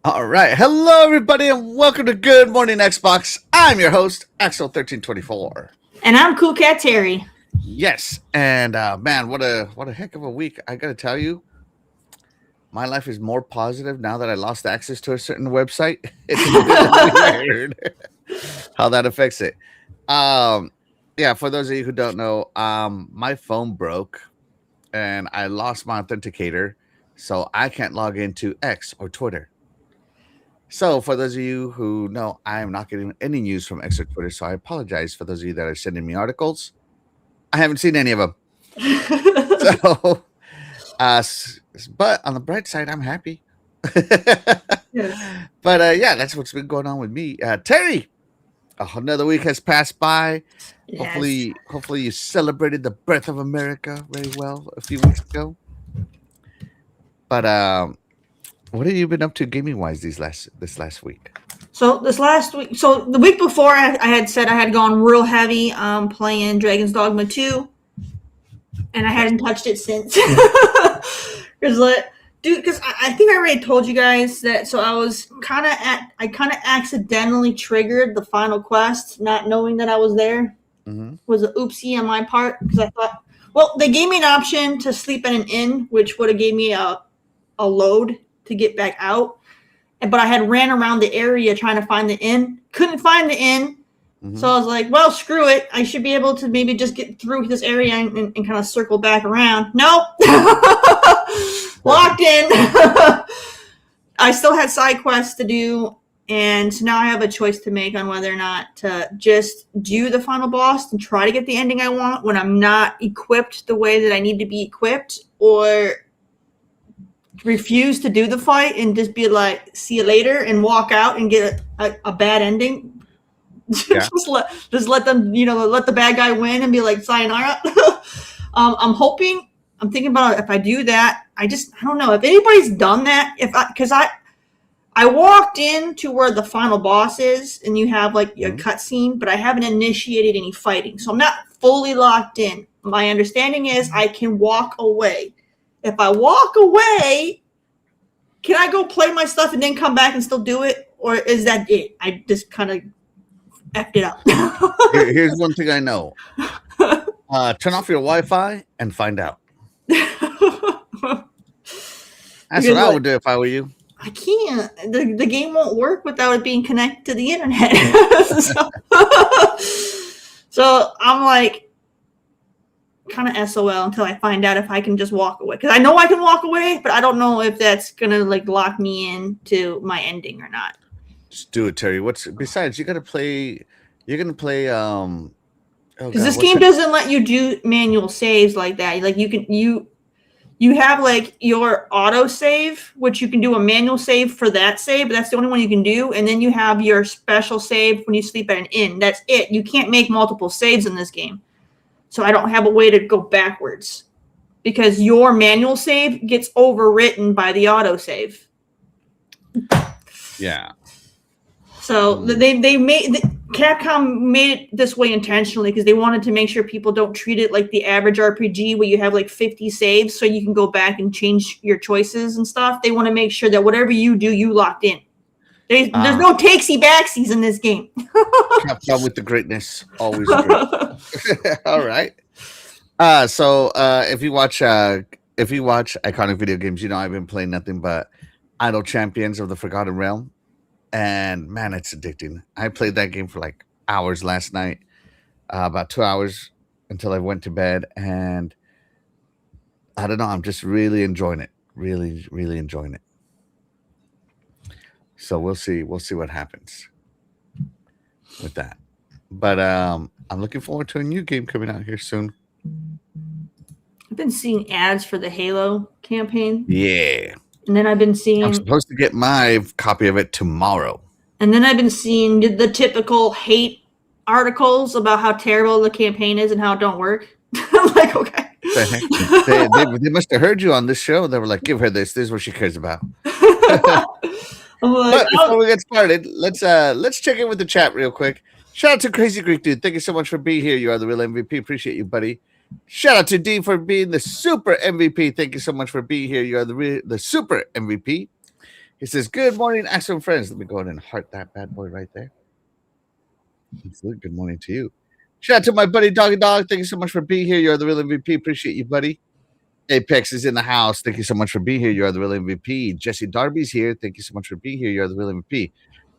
All right. Hello, everybody, and welcome to Good Morning Xbox. I'm your host, Axel1324. And I'm Cool Cat Terry. Yes, and man, what a heck of a week! I gotta tell you, my life is more positive now that I lost access to a certain website. It's really weird how that affects it. Um, yeah, for those of you who don't know, my phone broke and I lost my authenticator, so I can't log into X or Twitter. So, for those of you who know, I am not getting any news from X or Twitter, so I apologize for those of you that are sending me articles. I haven't seen any of them. So, but on the bright side, I'm happy. Yes. But yeah, that's what's been going on with me. Terry, another week has passed by. Yes. Hopefully, you celebrated the birth of America very well a few weeks ago. But what have you been up to gaming wise this last week? So this last week, so the week before, I had said I had gone real heavy playing Dragon's Dogma 2, and I Yes. hadn't touched it since. Because I think I already told you guys that. So I kind of accidentally triggered the final quest, not knowing that I was there. Mm-hmm. Was an oopsie on my part because I thought, well, they gave me an option to sleep in an inn, which would have gave me a load to get back out. But I had ran around the area trying to find the inn. Couldn't find the inn. So Mm-hmm. I was like, well, screw it. I should be able to maybe just get through this area and kind of circle back around. Nope. Locked in. I still had side quests to do. And so now I have a choice to make on whether or not to just do the final boss and try to get the ending I want when I'm not equipped the way that I need to be equipped, or refuse to do the fight and just be like, see you later, and walk out and get a bad ending. Yeah. just let them, let the bad guy win and be like, sayonara. I'm thinking about if I do that. I don't know if anybody's done that. Because I walked into where the final boss is, and you have like a Mm-hmm. cutscene, but I haven't initiated any fighting, so I'm not fully locked in. My understanding is I can walk away. If I walk away, can I go play my stuff and then come back and still do it, or is that it? I just kind of effed it up. Here's one thing I know. Turn off your Wi-Fi and find out. That's what Because I like would do if I were you. I can't. The game won't work without it being connected to the internet. So I'm like kind of SOL until I find out if I can just walk away. Because I know I can walk away, but I don't know if that's gonna like lock me into my ending or not. Just do it, Terry. What's besides? You gotta play. You're gonna play. Oh Because God, this what's game it? doesn't let you do manual saves like that. Like you have like your auto save, which you can do a manual save for that save, but that's the only one you can do. And then you have your special save when you sleep at an inn. That's it. You can't make multiple saves in this game. So I don't have a way to go backwards because your manual save gets overwritten by the auto save. Yeah. So Capcom made it this way intentionally because they wanted to make sure people don't treat it like the average RPG where you have like 50 saves so you can go back and change your choices and stuff. They want to make sure that whatever you do, you locked in. There's Ah, no takesy backsies in this game. Capcom with the greatness, always great. All right. So if you watch iconic video games, you know I've been playing nothing but Idle Champions of the Forgotten Realm, and man, it's addicting. I played that game for like hours last night, about 2 hours until I went to bed, and I don't know. I'm just really enjoying it. Really, really enjoying it. So we'll see. We'll see what happens with that. But I'm looking forward to a new game coming out here soon. I've been seeing ads for the Halo campaign, Yeah. and then I've been I'm seeing supposed to get my copy of it tomorrow. the typical hate articles about how terrible the campaign is and how it don't work. I'm like, okay. The heck? They must have heard you on this show. They were like, give her this. This is what she cares about. I'm like, But before we get started, let's check in with the chat real quick. Shout out to Crazy Greek Dude. Thank you so much for being here. You are the real MVP. Appreciate you, buddy. Shout out to D for being the super MVP. Thank you so much for being here. You are the super MVP. He says, "Good morning, excellent friends." Let me go ahead and heart that bad boy right there. Good morning to you. Shout out to my buddy Doggy Dog. Thank you so much for being here. You're the real MVP. Appreciate you, buddy. Apex is in the house. Thank you so much for being here. You're the real MVP. Jesse Darby's here. Thank you so much for being here. You're the real MVP.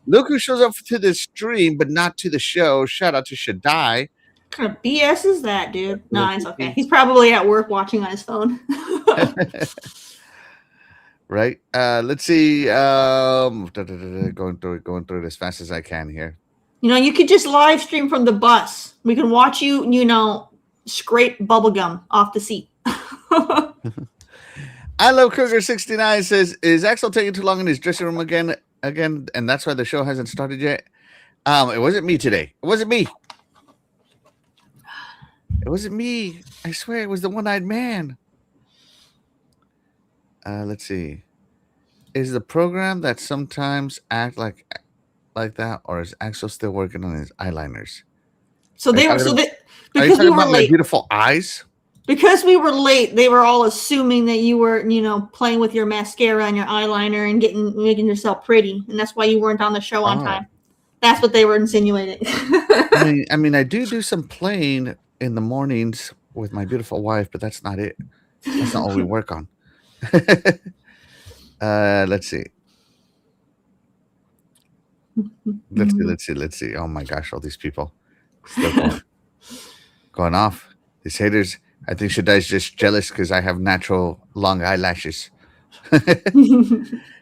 Look who shows up to the stream, but not to the show. Shout out to Shaddai. What kind of BS is that, dude? No, it's okay. He's probably at work watching on his phone. Right. Let's see. Going through it as fast as I can here. You could just live stream from the bus. We can watch you, scrape bubblegum off the seat. I love Cougar69 says, "Is Axel taking too long in his dressing room again, and that's why the show hasn't started yet?" It wasn't me today. It wasn't me. It wasn't me. I swear it was the one-eyed man. Let's see. Is the program that sometimes act like that, or is Axel still working on his eyeliners? So they were Are you because we talking were about my late. beautiful eyes? Because we were late, they were all assuming that you were, playing with your mascara and your eyeliner and making yourself pretty, and that's why you weren't on the show on time. That's what they were insinuating. I mean, I do some playing in the mornings with my beautiful wife, but that's not it. That's not what we work on. Let's see. Let's see. Oh my gosh, all these people still going off. These haters. I think Shaddai's just jealous because I have natural long eyelashes.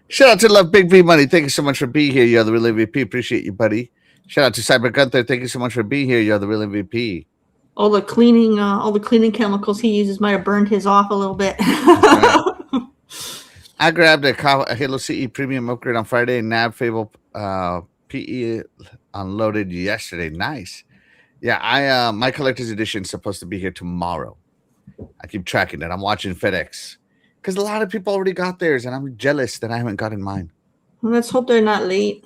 Shout out to Love Big B Money. Thank you so much for being here. You're the real MVP. Appreciate you, buddy. Shout out to Cyber Gunther. Thank you so much for being here. You're the real MVP. All the cleaning chemicals he uses might have burned his off a little bit. Right. I grabbed a Halo CE premium upgrade on Friday, and Nav Fable PE unloaded yesterday. Nice. Yeah, my collector's edition is supposed to be here tomorrow. I keep tracking it. I'm watching FedEx because a lot of people already got theirs, and I'm jealous that I haven't gotten mine. Let's hope they're not late.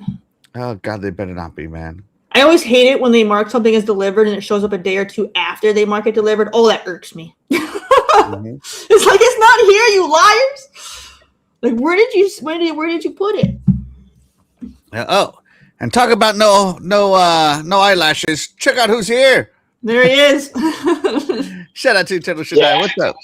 Oh God, they better not be, man. I always hate it when they mark something as delivered and it shows up a day or two after they mark it delivered. Oh, that irks me. Mm-hmm. It's like, it's not here, you liars. Like, where did you put it? And talk about no eyelashes. Check out who's here. There he is. Shout out to Turtle Shaddai. What's up?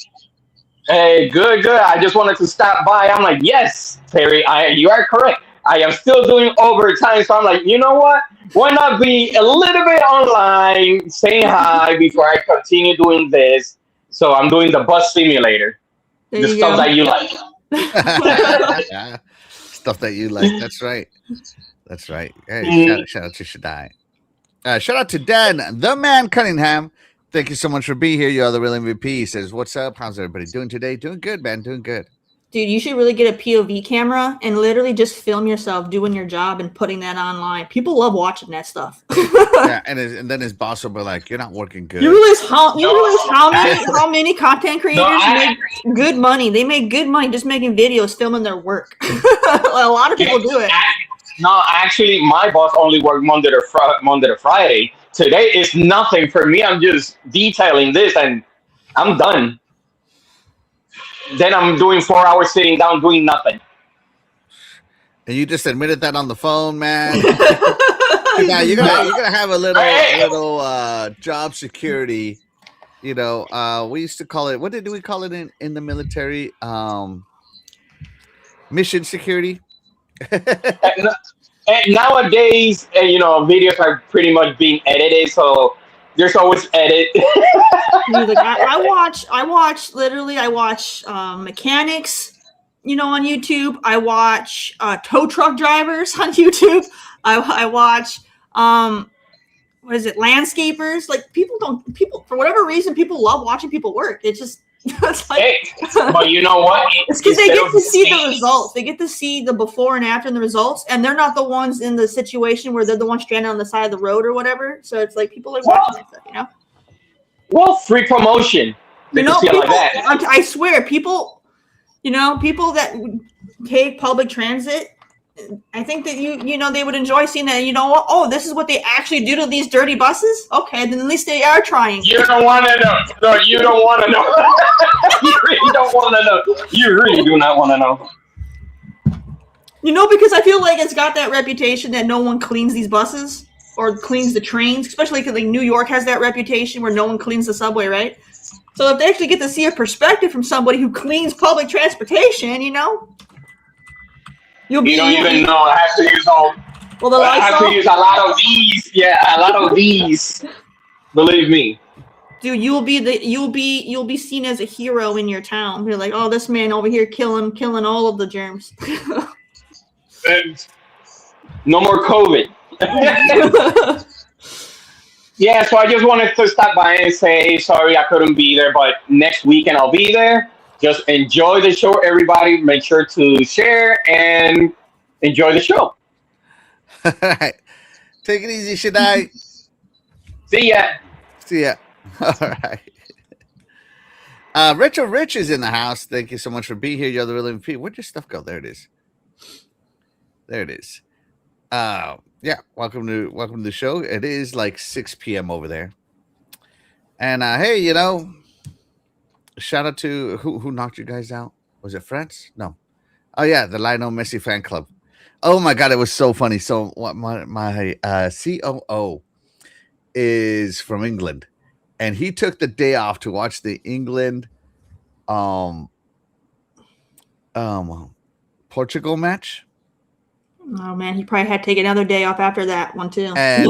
Hey, good. I just wanted to stop by. I'm like, yes, Terry, you are correct. I am still doing overtime, so I'm like, you know what? Why not be a little bit online, saying hi before I continue doing this? So I'm doing the bus simulator, There the you stuff go. that you like. Stuff that you like. That's right. That's right. Hey, shout out to Shaddai. Shout out to Dan, the man Cunningham. Thank you so much for being here. You're the real MVP. He says, "What's up? How's everybody doing today? Doing good, man. Doing good." Dude, you should really get a POV camera and literally just film yourself doing your job and putting that online. People love watching that stuff. Yeah, and then his boss will be like, "You're not working good." You realize how many content creators make good money? They make good money just making videos, filming their work. A lot of people do it. No, actually, my boss only worked Monday to Friday. Today is nothing for me. I'm just detailing this, and I'm done. Then I'm doing 4 hours sitting down doing nothing. And you just admitted that on the phone, man. Yeah, you're gonna have a little job security. We used to call it. What did we call it in the military? Mission security. And nowadays, videos are pretty much being edited, so there's always edit. Dude, like I watch mechanics, on YouTube. I watch tow truck drivers on YouTube. I watch landscapers. Like people for whatever reason, people love watching people work. It's just it's like, hey, but you know what? it's because they get to see the results. They get to see the before and after and the results, and they're not the ones in the situation where they're the ones stranded on the side of the road or whatever. So it's like people like watching that stuff, Well, free promotion. people, like that. I swear, people that take public transit, I think that they would enjoy seeing that. You know what? Oh, this is what they actually do to these dirty buses. Okay, then at least they are trying. You don't want to know. No, you don't want to know. You really don't want to know. You really do not want to know. You know, because I feel like it's got that reputation that no one cleans these buses or cleans the trains, especially because like New York has that reputation where no one cleans the subway, right? So if they actually get to see a perspective from somebody who cleans public transportation, you know, you'll be. You don't even know. I have to use all. Well, the I have to Lysol, use a lot of these. Yeah, a lot of these. Believe me. dude, you'll be seen as a hero in your town. You're like, oh, this man over here killing all of the germs. And no more COVID. Yeah, so I just wanted to stop by and say sorry I couldn't be there, but next weekend I'll be there. Just enjoy the show, everybody. Make sure to share and enjoy the show. All right. Take it easy, Shaddai. See ya. See ya. All right. Retro Rich is in the house. Thank you so much for being here. You're the real MVP. Where'd your stuff go? There it is. There it is. Yeah. Welcome to the show. It is like 6 p.m. over there. And hey, you know, shout out to who knocked you guys out? Was it France? No. Oh yeah, the Lionel Messi fan club. Oh my god, it was so funny. So what my COO is from England, and he took the day off to watch the England Portugal match. Oh man, he probably had to take another day off after that one too. And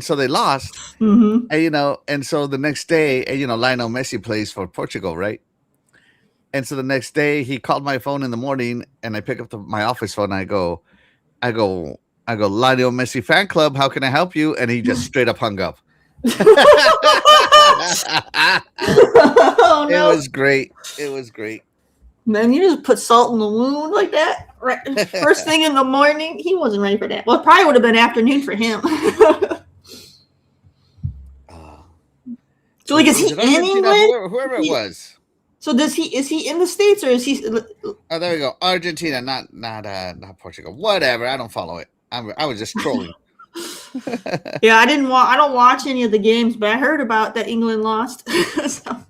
so they lost. Mm-hmm. And you know, and so the next day, and you know, Lionel Messi plays for Portugal, right? And so the next day he called my phone in the morning, and I pick up my office phone and I go, Lionel Messi fan club, how can I help you? And he just straight up hung up. Oh, no. It was great. It was great. Man, you just put salt in the wound like that. Right, first thing in the morning. He wasn't ready for that. Well, it probably would have been afternoon for him. So, like, is he in England? Whoever it was. So, is he in the States or is he? Oh, there we go. Argentina, not Portugal. Whatever. I don't follow it. I was just trolling. Yeah, I don't watch any of the games, but I heard about that England lost. So,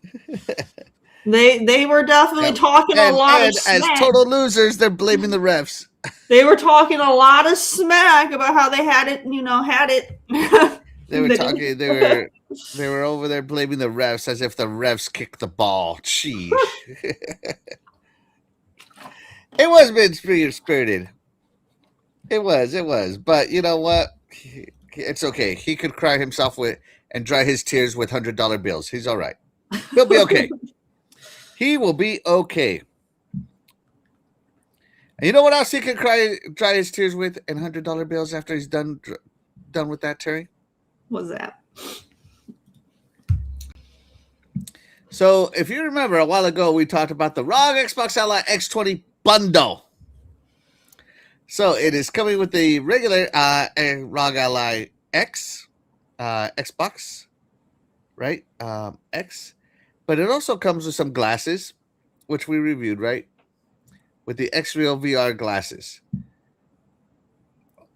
they were definitely talking a lot of smack. As total losers, they're blaming the refs. They were talking a lot of smack about how they had it. They were talking. They were over there blaming the refs as if the refs kicked the ball. Sheesh. It was been spirited. It was. But you know what? It's okay. He could cry himself with and dry his tears with $100 bills. He's all right. He'll be okay. He will be okay. And you know what else he can dry his tears with and $100 bills after he's done with that, Terry? What's that? So, if you remember, a while ago, we talked about the ROG Xbox Ally X20 bundle. So, it is coming with the regular ROG Ally X, Xbox, right? X. But it also comes with some glasses, which we reviewed, right? With the X-Real VR glasses.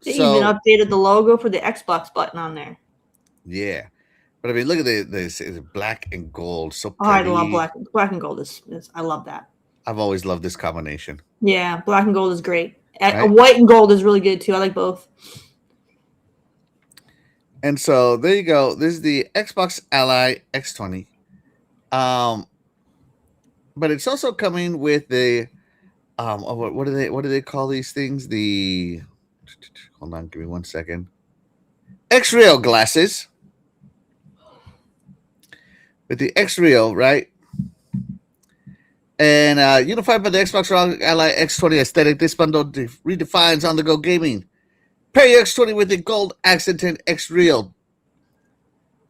They even updated the logo for the Xbox button on there. Yeah. But I mean, look at this. It's black and gold. So pretty. Oh, I love black and gold. I love that. I've always loved this combination. Yeah, black and gold is great. Right? White and gold is really good too. I like both. And so there you go. This is the Xbox Ally X20. But it's also coming with the what do they call these things? The hold on, give me 1 second. X-Real glasses. With the X-Real, right? And unified by the Xbox ROG Ally X20 aesthetic, this bundle redefines on-the-go gaming. Pair your X20 with the gold accented X-Real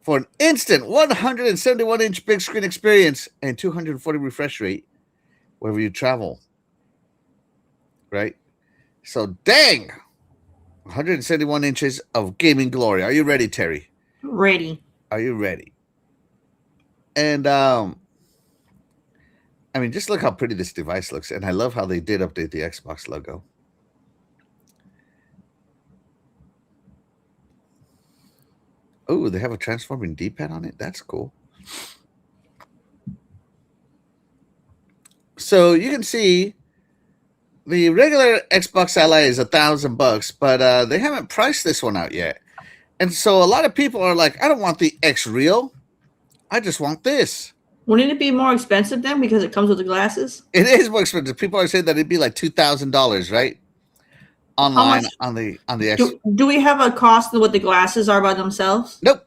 for an instant 171-inch big screen experience and 240 refresh rate wherever you travel. Right? So, dang! 171 inches of gaming glory. Are you ready, Terry? Ready. Are you ready? And, I mean, just look how pretty this device looks. And I love how they did update the Xbox logo. Oh, they have a transforming D-pad on it. That's cool. So you can see the regular Xbox Ally is $1,000, but they haven't priced this one out yet. And so a lot of people are like, I don't want the X Real. I just want this. Wouldn't it be more expensive then because it comes with the glasses? It is more expensive. People are saying that it'd be like $2,000, right? Online much- on the X. Do we have a cost of what the glasses are by themselves? Nope.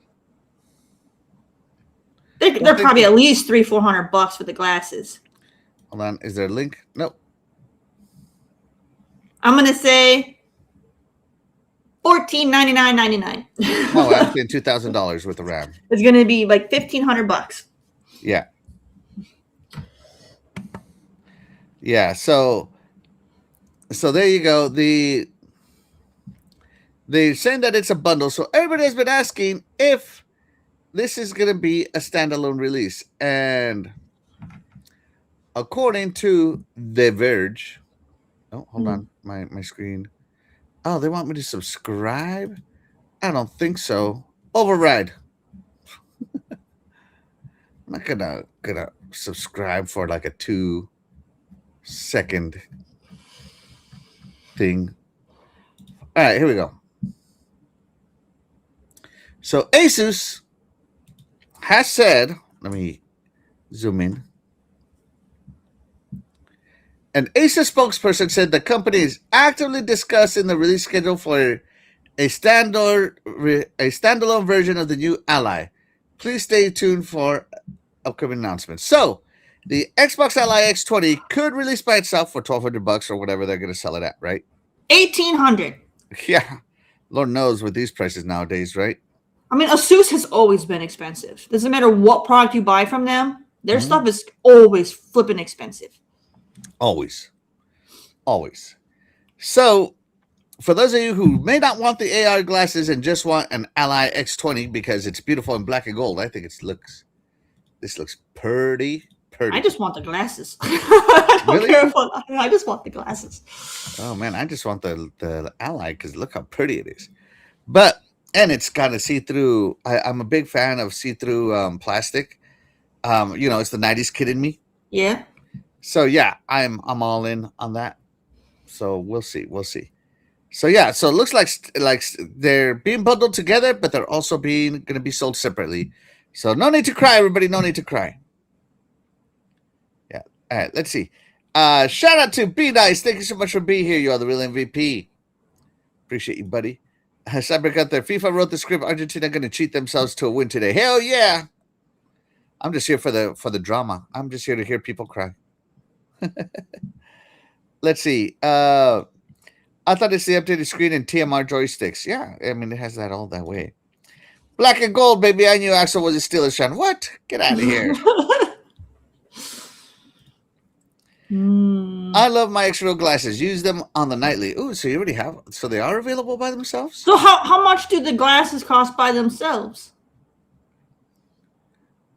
They're probably at least $300-400 for the glasses. Hold on. Is there a link? Nope. I'm gonna say $1499.99. No, I'm saying $2,000 with the RAM. It's gonna be like $1,500. Yeah. Yeah. So there you go. They're saying that it's a bundle. So everybody has been asking if this is going to be a standalone release. And according to The Verge, oh, hold on, my screen. Oh, they want me to subscribe? I don't think so. Override. I'm not gonna subscribe for like a 2-second thing. All right, here we go. So Asus has said, let me zoom in. An Asus spokesperson said the company is actively discussing the release schedule for a standalone version of the new Ally. Please stay tuned for upcoming announcements. So, the Xbox Ally X20 could release by itself for $1,200 or whatever they're going to sell it at, right? $1,800. Yeah, Lord knows with these prices nowadays, right? I mean, Asus has always been expensive. Doesn't matter what product you buy from them, their stuff is always flipping expensive. Always. So, for those of you who may not want the AR glasses and just want an Ally X20 because it's beautiful in black and gold, I think this looks pretty. I just want the glasses. I don't care about, I just want the glasses. Oh man, I just want the Ally because look how pretty it is. And it's got a see-through. I'm a big fan of see-through plastic. It's the 90s kid in me. Yeah. So yeah, I'm all in on that. So we'll see. So yeah, so it looks like they're being bundled together, but they're also going to be sold separately. So no need to cry, everybody. No need to cry. Yeah. All right. Let's see. Shout out to B Nice. Thank you so much for being here. You are the real MVP. Appreciate you, buddy. Cyber got there. FIFA wrote the script. Argentina going to cheat themselves to a win today. Hell yeah! I'm just here for the drama. I'm just here to hear people cry. Let's see. I thought it's the updated screen and TMR joysticks. Yeah, I mean it has that all that way. Black and gold, baby. I knew Axel was a Steelers fan. What? Get out of here. I love my X-Real glasses. Use them on the nightly. Ooh, so you already have. So they are available by themselves? So how much do the glasses cost by themselves?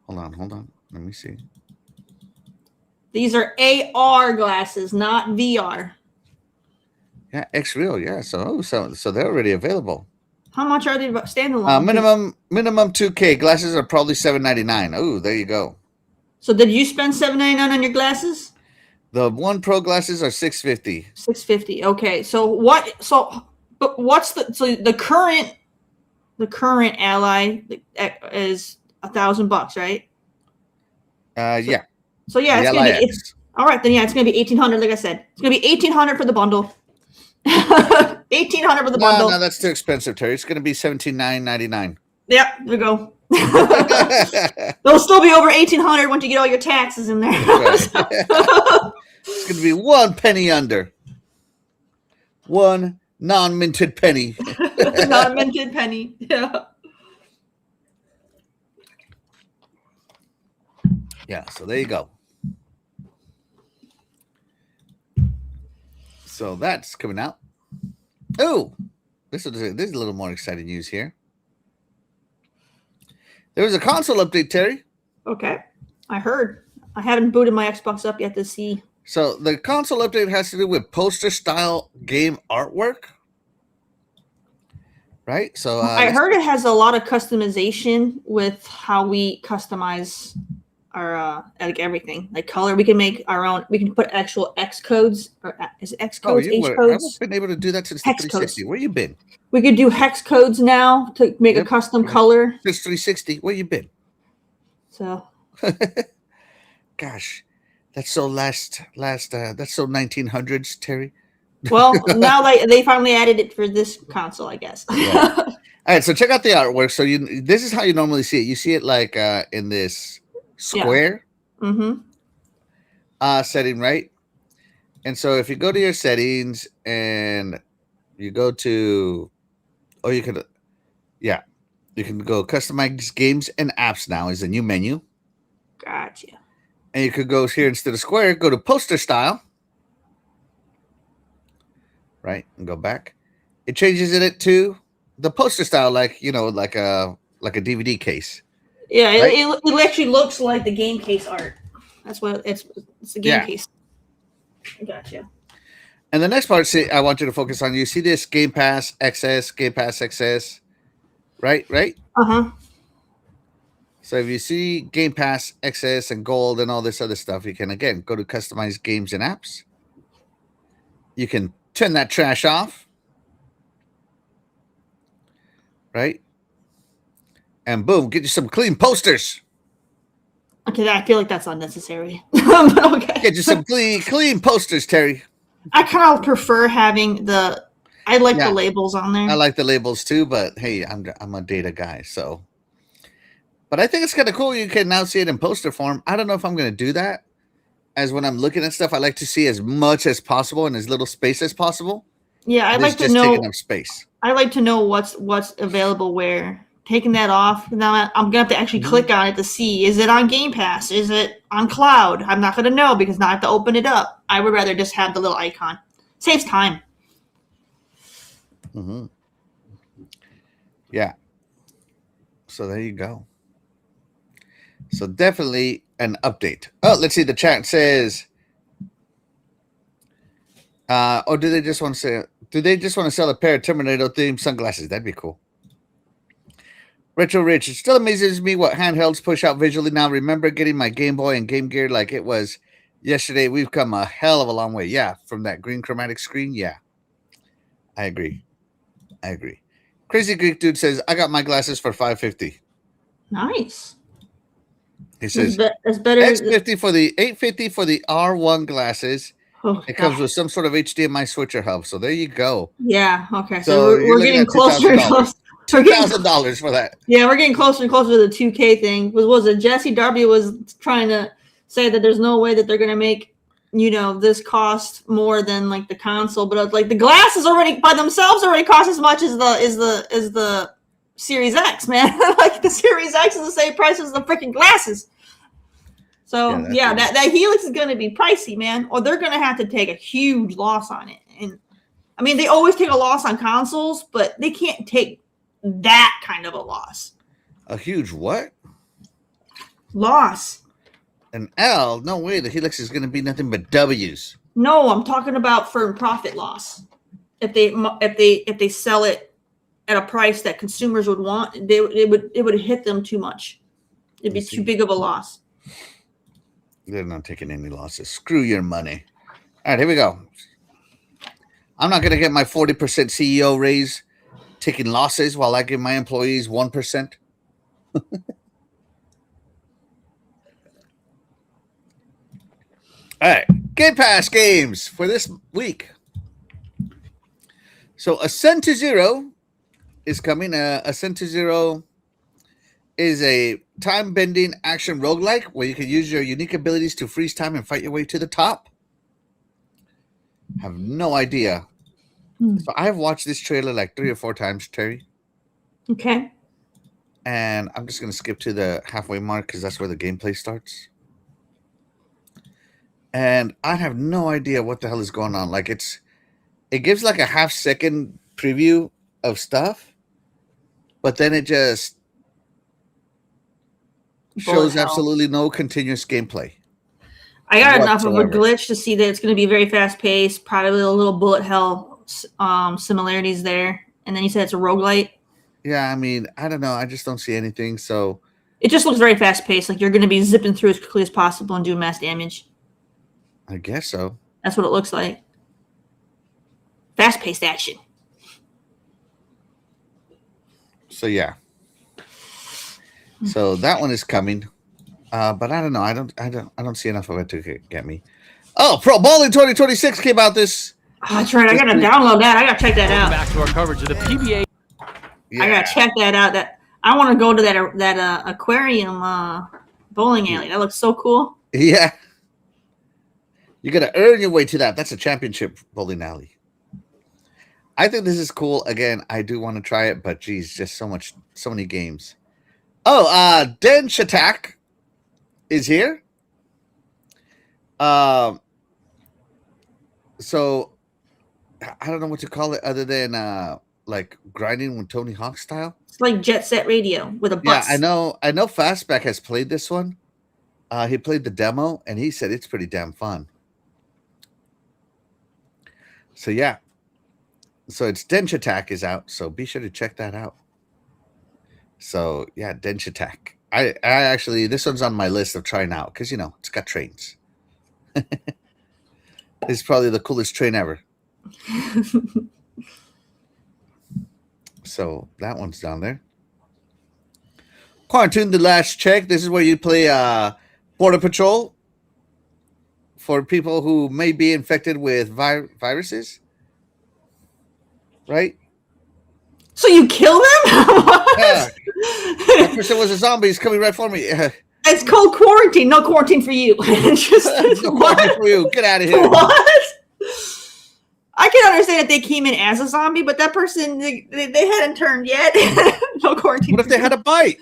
Hold on. Let me see. These are AR glasses, not VR. Yeah, X-Real. Yeah. So they're already available. How much are they standalone? Minimum $2,000. Glasses are probably $799. Oh, there you go. So did you spend $799 on your glasses? The One Pro glasses are $650. $650. Okay. So what's the current Ally is $1,000, right? Yeah. So yeah, it's gonna be all right. Then yeah, it's gonna be $1,800. Like I said, it's gonna be $1,800 for the bundle. $1,800 for the bundle. No, that's too expensive, Terry. It's gonna be $17,999. Yep, there we go. They'll still be over $1,800 once you get all your taxes in there. Right. It's gonna be 1 penny under. 1 non-minted penny. Non-minted penny. Yeah. Yeah. So there you go. So that's coming out. Oh, this is a little more exciting news here. There was a console update, Terry. Okay. I heard. I haven't booted my Xbox up yet to see. So the console update has to do with poster style game artwork. Right? So I heard it has a lot of customization with how we customize like everything, like color. We can make our own. We can put actual X codes, or is it X Oh, codes, you H were. I codes, haven't been able to do that since the hex 360. codes. Where you been? We could do hex codes now to make a Yep. custom color. Since 360. Where you been? So Gosh, that's so that's so 1900s, Terry. well, now they finally added it for this console, I guess. Yeah. All right, so check out the artwork. So this is how you normally see it. You see it like in this square Mm-hmm. setting, right? And so if you go to your settings and you go to, oh, you could, yeah, you can go customize games and apps now is the new menu. Gotcha. And you could go here instead of square, go to poster style, right? And go back. It changes it to the poster style, like like a DVD case. Yeah, Right? it actually looks like the game case art. That's what it's the game Yeah. case. Gotcha. And the next part, I want you to focus on. You see this Game Pass XS, right? Uh-huh. So if you see Game Pass XS and Gold and all this other stuff, you can again go to customize games and apps. You can turn that trash off, right? And boom, get you some clean posters. Okay, I feel like that's unnecessary. But okay. Get you some clean posters, Terry. I kind of prefer having I like Yeah. the labels on there. I like the labels too, but hey, I'm a data guy, so. But I think it's kind of cool. You can now see it in poster form. I don't know if I'm going to do that. As when I'm looking at stuff, I like to see as much as possible in as little space as possible. Yeah, I'd This like to just know. taking up space. I like to know what's available where. Taking that off, now I'm gonna have to actually click on it to see, is it on Game Pass? Is it on cloud? I'm not gonna know because now I have to open it up. I would rather just have the little icon. Saves time. Mm-hmm. Yeah. So there you go. So definitely an update. Oh, let's see. The chat says, do they just want to say? Do they just want to sell a pair of Terminator themed sunglasses? That'd be cool. Retro Rich, it still amazes me what handhelds push out visually now. Remember getting my Game Boy and Game Gear like it was yesterday. We've come a hell of a long way. Yeah, from that green chromatic screen. Yeah, I agree. Crazy Greek Dude says, I got my glasses for $550. Nice. He says, That's better. X50 for the $850 for the R1 glasses. Oh, It comes with some sort of HDMI switcher hub. So there you go. yeah. Okay. So So we're getting closer and closer. $2,000 for that. Yeah, we're getting closer and closer to the 2K thing. Was it Jesse W was trying to say that there's no way that they're gonna make this cost more than like the console, but like the glasses already by themselves already cost as much as the Series X, man. Like the Series X is the same price as the freaking glasses. So yeah, that Helix is gonna be pricey, man, or they're gonna have to take a huge loss on it. And I mean, they always take a loss on consoles, but they can't take that kind of a loss. A huge what? Loss. An L? No way. The Helix is going to be nothing but W's. No, I'm talking about for profit loss. If they sell it at a price that consumers would want, it would hit them too much. It'd be too big of a loss. They're not taking any losses. Screw your money. All right, here we go. I'm not going to get my 40% CEO raise taking losses while I give my employees 1%. All right, Game Pass games for this week. So Ascent to Zero is coming. Ascent to Zero is a time-bending action roguelike where you can use your unique abilities to freeze time and fight your way to the top. Have no idea. So I've watched this trailer like 3 or 4 times, Terry. Okay. And I'm just going to skip to the halfway mark because that's where the gameplay starts. And I have no idea what the hell is going on. Like it gives like a half-second preview of stuff, but then it just shows absolutely no continuous gameplay. I got enough of a glitch to see that it's going to be very fast-paced, probably a little bullet hell similarities there. And then you said it's a roguelite. Yeah, I mean, I don't know. I just don't see anything. So It just looks very fast paced. Like you're going to be zipping through as quickly as possible and doing mass damage. I guess so. That's what it looks like. Fast paced action. So yeah. So that one is coming. But I don't know. I don't see enough of it to get me. Oh, Pro Bowling 2026 came out this. Oh, that's right. I gotta download that. I gotta check that out. Back to our coverage of the PBA. Yeah. I gotta check that out. That I want to go to that aquarium bowling alley. That looks so cool. Yeah. You gotta earn your way to that. That's a championship bowling alley. I think this is cool. Again, I do want to try it, but geez, just so many games. Oh, Dench Attack is here. So I don't know what to call it other than like grinding with Tony Hawk style. It's like Jet Set Radio with a bus. Yeah, I know Fastback has played this one. He played the demo and he said it's pretty damn fun. So yeah. So it's Dench Attack is out, so be sure to check that out. So yeah, Dench Attack. I actually, this one's on my list of trying out because it's got trains. It's probably the coolest train ever. So that one's down there. Quarantine the Last Check. This is where you play Border Patrol for people who may be infected with viruses. Right? So you kill them? Yeah. That person was a zombie. He's coming right for me. It's called quarantine. No quarantine for you. No quarantine for you. Get out of here. What? I can understand if they came in as a zombie, but that person, they hadn't turned yet. No quarantine. What if they had a bite?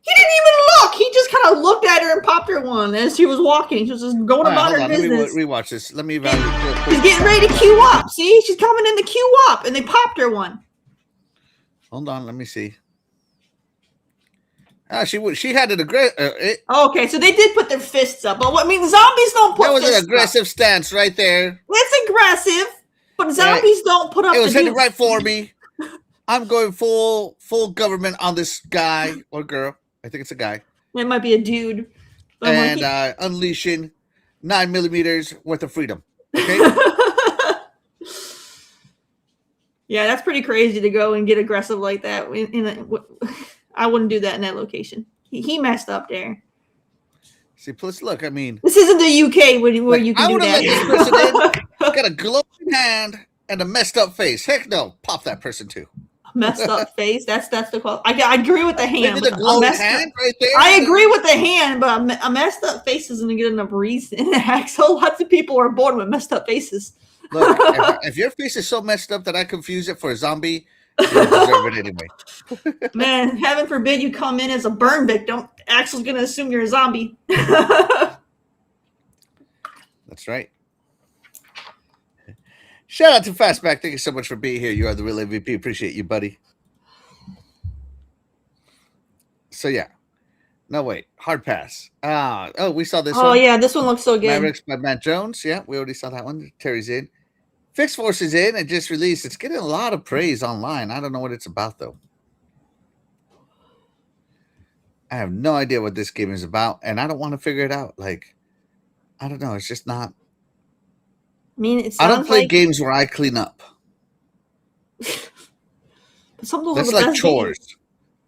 He didn't even look. He just kind of looked at her and popped her one as she was walking. She was just going about her business. Let me rewatch this. Let me evaluate. She's getting ready to queue up. See? She's coming in the queue up, and they popped her one. Hold on. Let me see. She had an aggressive. Okay, so they did put their fists up. But zombies don't put fists up. That was an aggressive stance right there. It's aggressive, but zombies don't put up. It was headed right for me. I'm going full government on this guy or girl. I think it's a guy. It might be a dude. And unleashing 9mm worth of freedom. Okay. Yeah, that's pretty crazy to go and get aggressive like that. I wouldn't do that in that location. He messed up there. See, plus look, this isn't the UK where you can do that. I would have let this person in. Got a glowing hand and a messed up face. Heck no, pop that person too. Messed up face. That's the quote. I agree with the hand. Maybe the glowing hand right there. I agree with the hand, but a messed up face isn't a good enough reason. So lots of people are born with messed up faces. Look, if your face is so messed up that I confuse it for a zombie, you deserve it anyway. Man, heaven forbid you come in as a burn victim. Axel's gonna assume you're a zombie. That's right. Shout out to Fastback. Thank you so much for being here. You are the real MVP. Appreciate you, buddy. So yeah. No, wait. Hard pass. We saw this one. Oh yeah, this one looks so good. Mavericks by Matt Jones. Yeah, we already saw that one. Terry's in. Fixed Force is in and just released. It's getting a lot of praise online. I don't know what it's about though. I have no idea what this game is about, and I don't want to figure it out. Like, I don't know. It's just not. I don't play games where I clean up. That's like chores.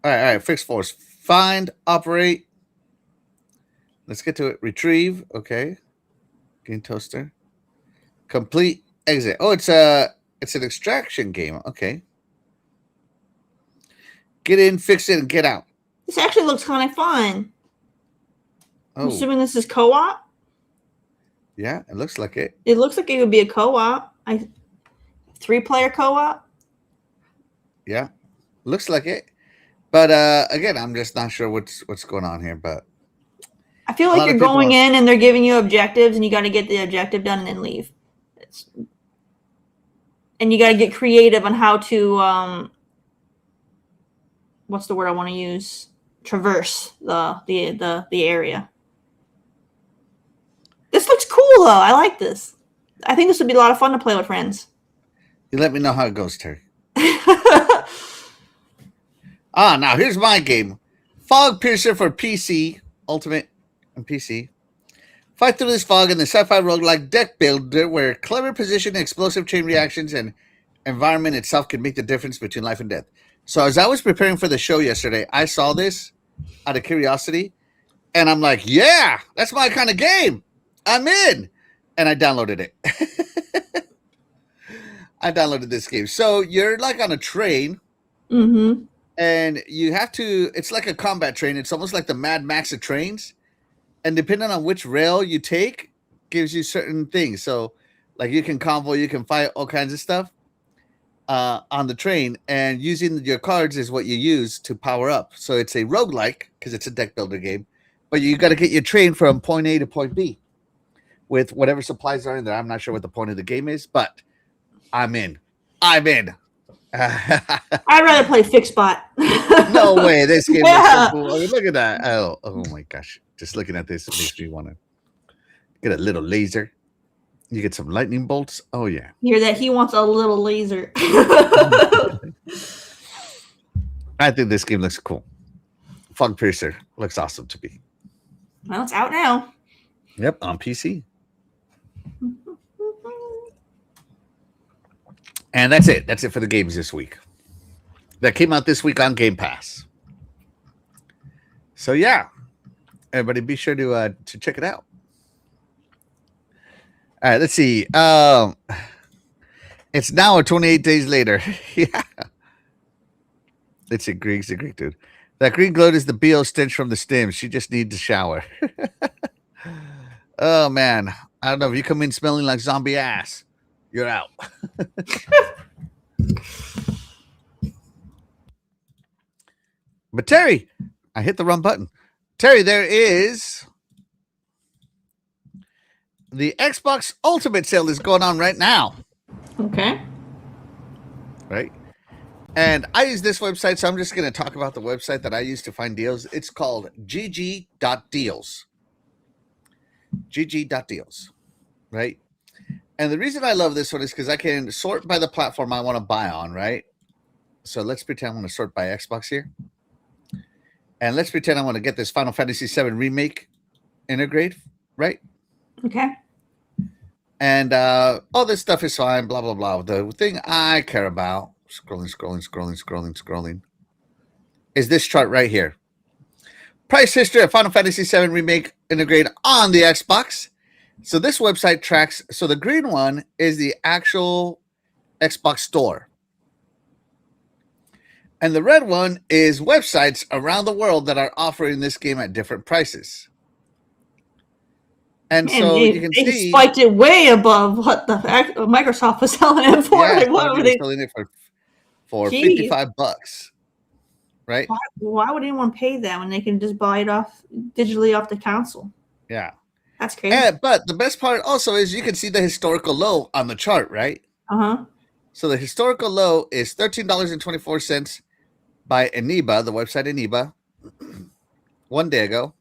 All right. Fixed Force. Find, operate. Let's get to it. Retrieve. Okay. Gain toaster. Complete. Exit. Oh, it's an extraction game. Okay. Get in, fix it, and get out. This actually looks kind of fun. Oh. I'm assuming this is co-op. Yeah, it looks like it. It looks like it would be a co-op. 3-player co-op. Yeah, looks like it. But again, I'm just not sure what's going on here. But I feel like you're going in and they're giving you objectives, and you got to get the objective done and then leave. And you got to get creative on how to what's the word I want to use? Traverse the area. This looks cool though. I like this. I think this would be a lot of fun to play with friends. You let me know how it goes, Terry. Now here's my game. Fog Piercer for PC, Ultimate and PC. Fight through this fog in the sci-fi roguelike deck builder where clever position, explosive chain reactions, and environment itself can make the difference between life and death. So as I was preparing for the show yesterday, I saw this out of curiosity, and I'm like, yeah, that's my kind of game. I'm in. And I downloaded it. I downloaded this game. So you're like on a train, and you have to, it's like a combat train. It's almost like the Mad Max of trains. And depending on which rail you take, gives you certain things. So like you can convoy, you can fight all kinds of stuff on the train. And using your cards is what you use to power up. So it's a roguelike because it's a deck builder game. But you got to get your train from point A to point B with whatever supplies are in there. I'm not sure what the point of the game is, but I'm in. I'd rather play Fixbot. No way. This game looks so cool. I mean, look at that. Oh my gosh. Just looking at this makes me want to get a little laser. You get some lightning bolts. Oh, yeah. Hear that? He wants a little laser. I think this game looks cool. Fog Piercer looks awesome to me. Well, it's out now. Yep, on PC. And that's it. That's it for the games this week. That came out this week on Game Pass. So yeah, everybody be sure to check it out. All right, let's see. It's now 28 days later. Yeah. It's a Greek dude. That green glow is the BO stench from the stem. She just needs a shower. Oh man. I don't know. If you come in smelling like zombie ass, you're out. But Terry, I hit the wrong button. Terry, there is the Xbox Ultimate sale is going on right now. Okay. Right. And I use this website, so I'm just going to talk about the website that I use to find deals. It's called gg.deals. gg.deals. Right. And the reason I love this one is because I can sort by the platform I want to buy on, right? So let's pretend I want to sort by Xbox here. And let's pretend I want to get this Final Fantasy VII Remake integrate, right? Okay. And all this stuff is fine, blah, blah, blah. The thing I care about, scrolling, is this chart right here. Price history of Final Fantasy VII Remake integrate on the Xbox. So this website tracks, so the green one is the actual Xbox store. And the red one is websites around the world that are offering this game at different prices. And Man, so they, you can they see spiked it way above what the Microsoft was selling it for. yeah, Like, what were they? selling it for Jeez. $55, right? Why would anyone pay that when they can just buy it off digitally off the console? Yeah. That's crazy. But the best part also is you can see the historical low on the chart, right? Uh-huh. So the historical low is $13.24 by Eniba, the website Eniba, 1 day ago.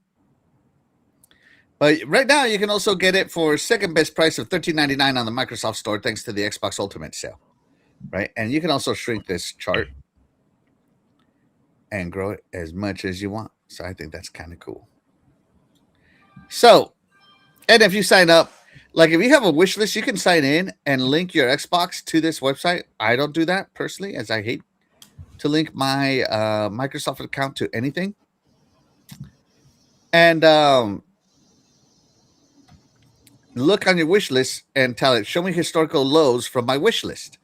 But right now you can also get it for second best price of $13.99 on the Microsoft Store thanks to the Xbox Ultimate sale, right? And you can also shrink this chart and grow it as much as you want. So I think that's kind of cool. So, and if you sign up, like if you have a wish list, you can sign in and link your Xbox to this website. I don't do that personally, as I hate to link my Microsoft account to anything. And look on your wish list and tell it, show me historical lows from my wish list.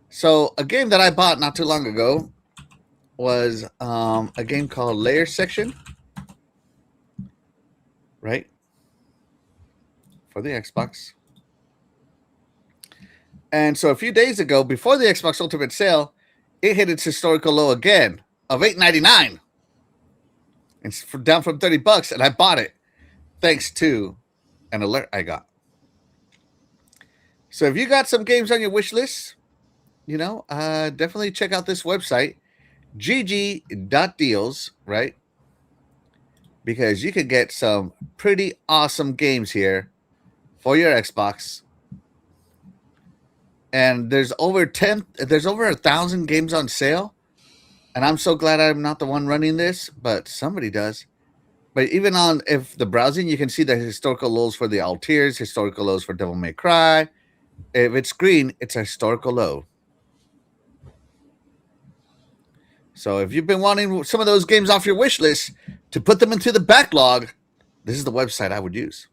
So a game that I bought not too long ago was a game called Layer Section, right? For the Xbox. And so a few days ago, before the Xbox Ultimate sale, it hit its historical low again of $8.99. It's down from $30, and I bought it thanks to an alert I got. So if you got some games on your wish list, you know, definitely check out this website, gg.deals, right? Because you can get some pretty awesome games here for your Xbox. And there's over 1,000 games on sale. And I'm so glad I'm not the one running this, but somebody does. But even on if the browsing, you can see the historical lows for the Altiers, historical lows for Devil May Cry. If it's green, it's a historical low. So if you've been wanting some of those games off your wish list to put them into the backlog, this is the website I would use.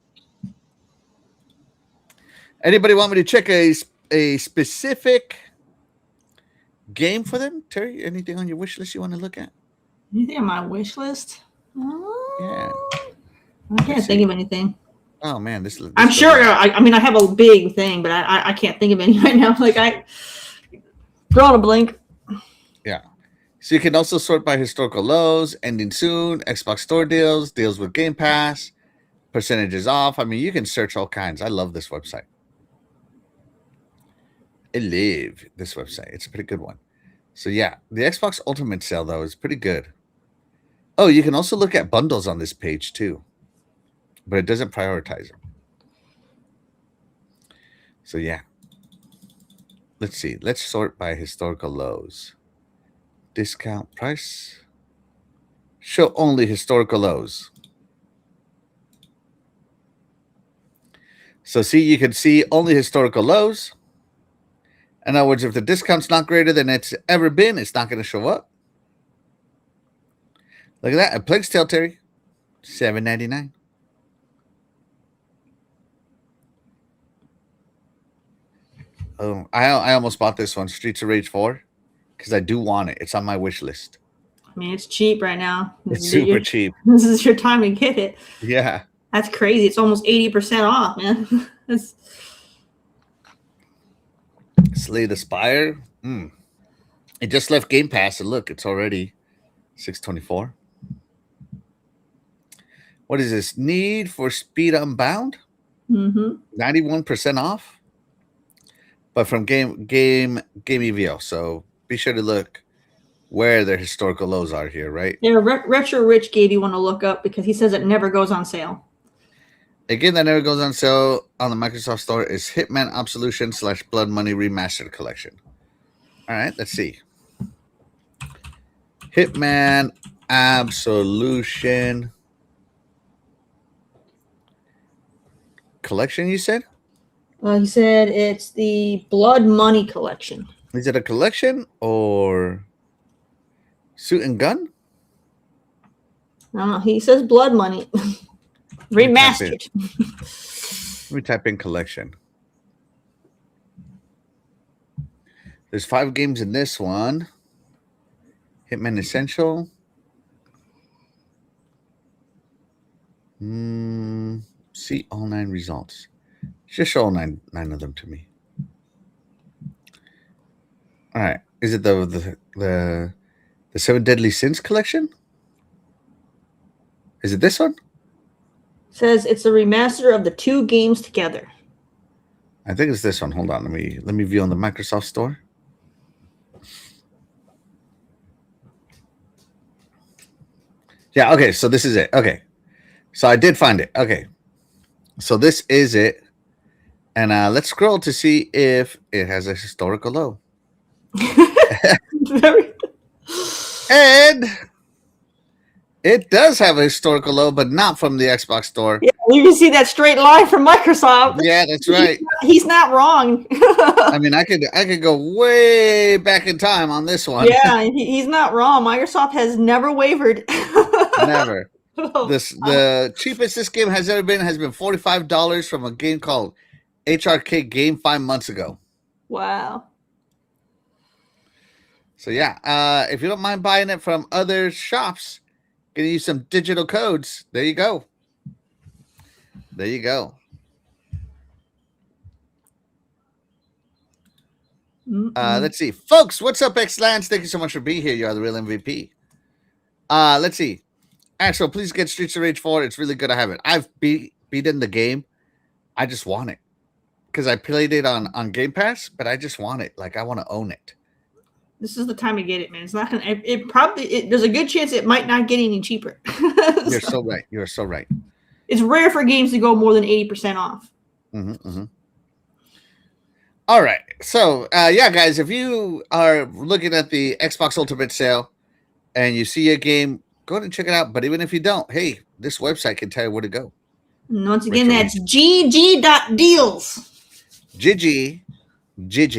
Anybody want me to check a specific game for them? Terry, anything on your wish list you want to look at? Anything on my wish list? Yeah. I can't think of anything. Oh man, this I'm sure. I mean, I have a big thing, but I can't think of any right now. Like I drawing a blank. Yeah. So you can also sort by historical lows, ending soon, Xbox Store deals, deals with Game Pass, percentages off. I mean, you can search all kinds. I love this website. I love this website. It's a pretty good one. So yeah, the Xbox Ultimate sale though is pretty good. Oh, you can also look at bundles on this page too, but it doesn't prioritize them. So yeah, let's see. Let's sort by historical lows. Discount price. Show only historical lows. So see, you can see only historical lows. In other words, if the discount's not greater than it's ever been, it's not going to show up. Look at that. A Plague's Tale, Terry. $7.99. Oh, I almost bought this one, Streets of Rage 4, because I do want it. It's on my wish list. I mean, it's cheap right now. It's super cheap. This is your time to get it. Yeah. That's crazy. It's almost 80% off, man. Slay the Spire. It just left Game Pass, and look, it's already $6.24. What is this? Need for Speed Unbound? 91% off. But from Game EVO. So be sure to look where their historical lows are here, right? Yeah, Retro Rich gave you one to look up because he says it never goes on sale. A game that never goes on sale on the Microsoft Store is Hitman Absolution / Blood Money Remastered Collection. All right, let's see. Hitman Absolution Collection, you said? He said it's the Blood Money Collection. Is it a collection or Suit and Gun? I don't know. He says Blood Money. Remastered. Let me type in collection. There's 5 games in this one. Hitman Essential. See all 9 results. Just show all nine of them to me. All right. Is it the 7 Deadly Sins collection? Is it this one? Says it's a remaster of the 2 games together. I think it's this one. Hold on. Let me view on the Microsoft Store. Yeah, okay. So this is it. Okay. So I did find it. Okay. So this is it. And let's scroll to see if it has a historical low. And it does have a historical low, but not from the Xbox Store. Yeah, you can see that straight line from Microsoft. Yeah, that's right. He's not wrong. I mean, I could go way back in time on this one. Yeah, he's not wrong. Microsoft has never wavered. Never. The cheapest this game has ever been has been $45 from a game called HRK Game 5 months ago. Wow. So yeah, if you don't mind buying it from other shops, gonna use some digital codes. There you go. There you go. Let's see. Folks, what's up, X-Lands? Thank you so much for being here. You are the real MVP. Let's see. Axel, please get Streets of Rage 4. It's really good. I have it. I've beaten the game. I just want it. Because I played it on Game Pass, but I just want it. Like, I want to own it. This is the time to get it, man. It's not gonna. It probably. There's a good chance it might not get any cheaper. You're so right. You're so right. It's rare for games to go more than 80% off. All right. So, yeah, guys, if you are looking at the Xbox Ultimate sale, and you see a game, go ahead and check it out. But even if you don't, hey, this website can tell you where to go. And once again, that's gg.deals. GG.deals.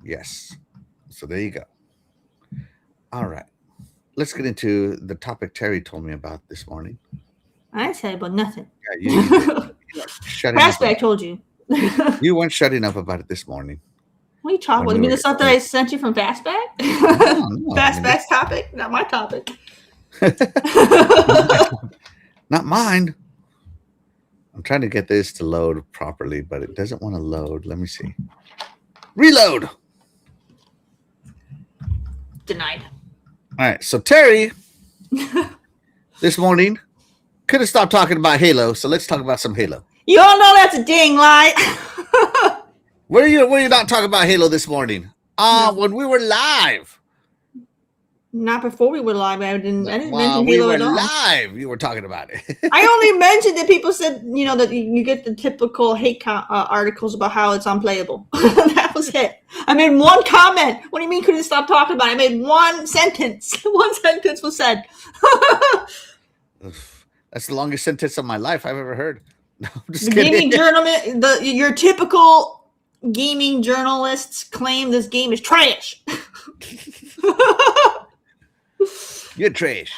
Yes. So there you go. All right. Let's get into the topic Terry told me about this morning. I didn't say about nothing. Yeah, you shutting up. Fastback told you. You weren't shutting up about it this morning. What are you talking about? You mean the stuff that I sent you from Fastback? No, Fastback's topic, not my topic. Not mine. I'm trying to get this to load properly, but it doesn't want to load. Let me see. Reload. Denied. All right. So Terry, this morning, could have stopped talking about Halo. So let's talk about some Halo. You all know that's a dang lie. Were you not talking about Halo this morning? No. When we were live. Not before we were live. I didn't mention we Halo were at all. live. You were talking about it. I only mentioned that people said, that you get the typical hate articles about how it's unplayable. That was it. I made one comment. What do you mean couldn't stop talking about it? I made one sentence. One sentence was said. That's the longest sentence of my life I've ever heard. No, I'm just The kidding. gaming journalist, your typical gaming journalists claim this game is trash. You're trash.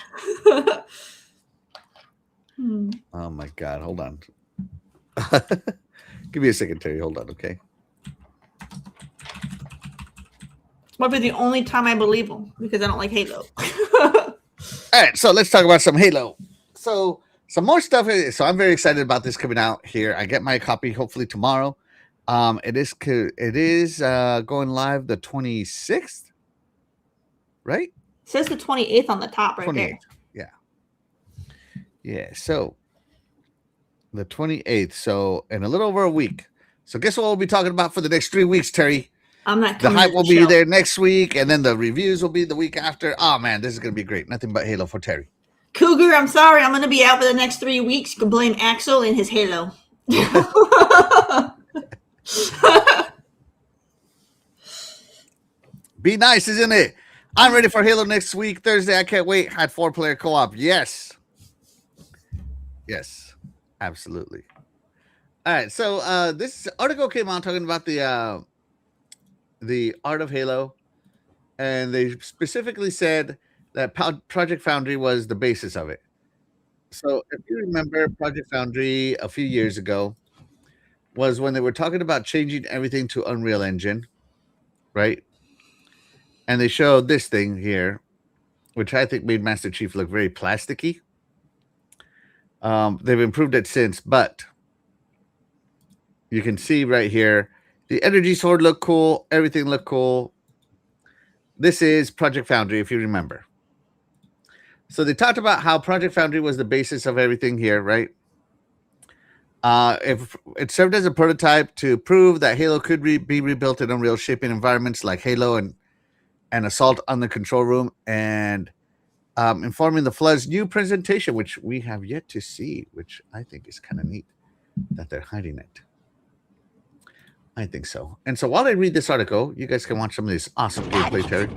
Hmm. Oh my God. Hold on. Give me a second, Terry. Hold on, okay? Might be the only time I believe them because I don't like Halo. All right, so let's talk about some Halo. So some more stuff. So I'm very excited about this coming out here. I get my copy hopefully tomorrow. It is going live the 26th, right? It says the 28th on the top right 28th. there. Yeah. So the 28th. So in a little over a week. So guess what we'll be talking about for the next 3 weeks, Terry? I'm not The coming hype to will the be show. there next week, and then the reviews will be the week after. Oh man, this is gonna be great. Nothing but Halo for Terry. Cougar, I'm sorry. I'm going to be out for the next 3 weeks. You can blame Axel and his Halo. Be nice, isn't it? I'm ready for Halo next week, Thursday. I can't wait. Had 4-player co-op. Yes, absolutely. All right, so this article came out talking about the art of Halo, and they specifically said that Project Foundry was the basis of it. So if you remember, Project Foundry a few years ago was when they were talking about changing everything to Unreal Engine, right? And they showed this thing here, which I think made Master Chief look very plasticky. They've improved it since, but you can see right here, the energy sword looked cool. Everything looked cool. This is Project Foundry, if you remember. So they talked about how Project Foundry was the basis of everything here, right? If it served as a prototype to prove that Halo could be rebuilt in Unreal, shaping environments like Halo and Assault on the Control Room, and informing the Flood's new presentation, which we have yet to see, which I think is kind of neat that they're hiding it. I think so. And so while I read this article, you guys can watch some of this awesome gameplay, Terry.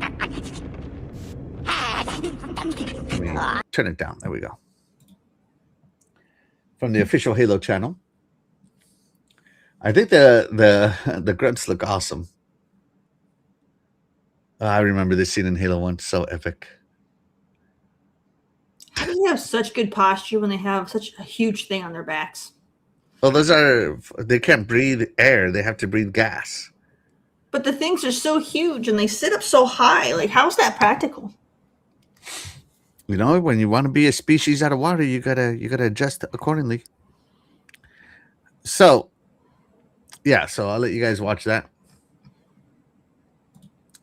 Let me turn it down. There we go. From the official Halo channel. I think the grunts look awesome. I remember this scene in Halo 1. So epic. How do you have such good posture when they have such a huge thing on their backs? Well, they can't breathe air. They have to breathe gas. But the things are so huge and they sit up so high. Like, how's that practical? You know, when you want to be a species out of water, you gotta adjust accordingly. So, yeah, so I'll let you guys watch that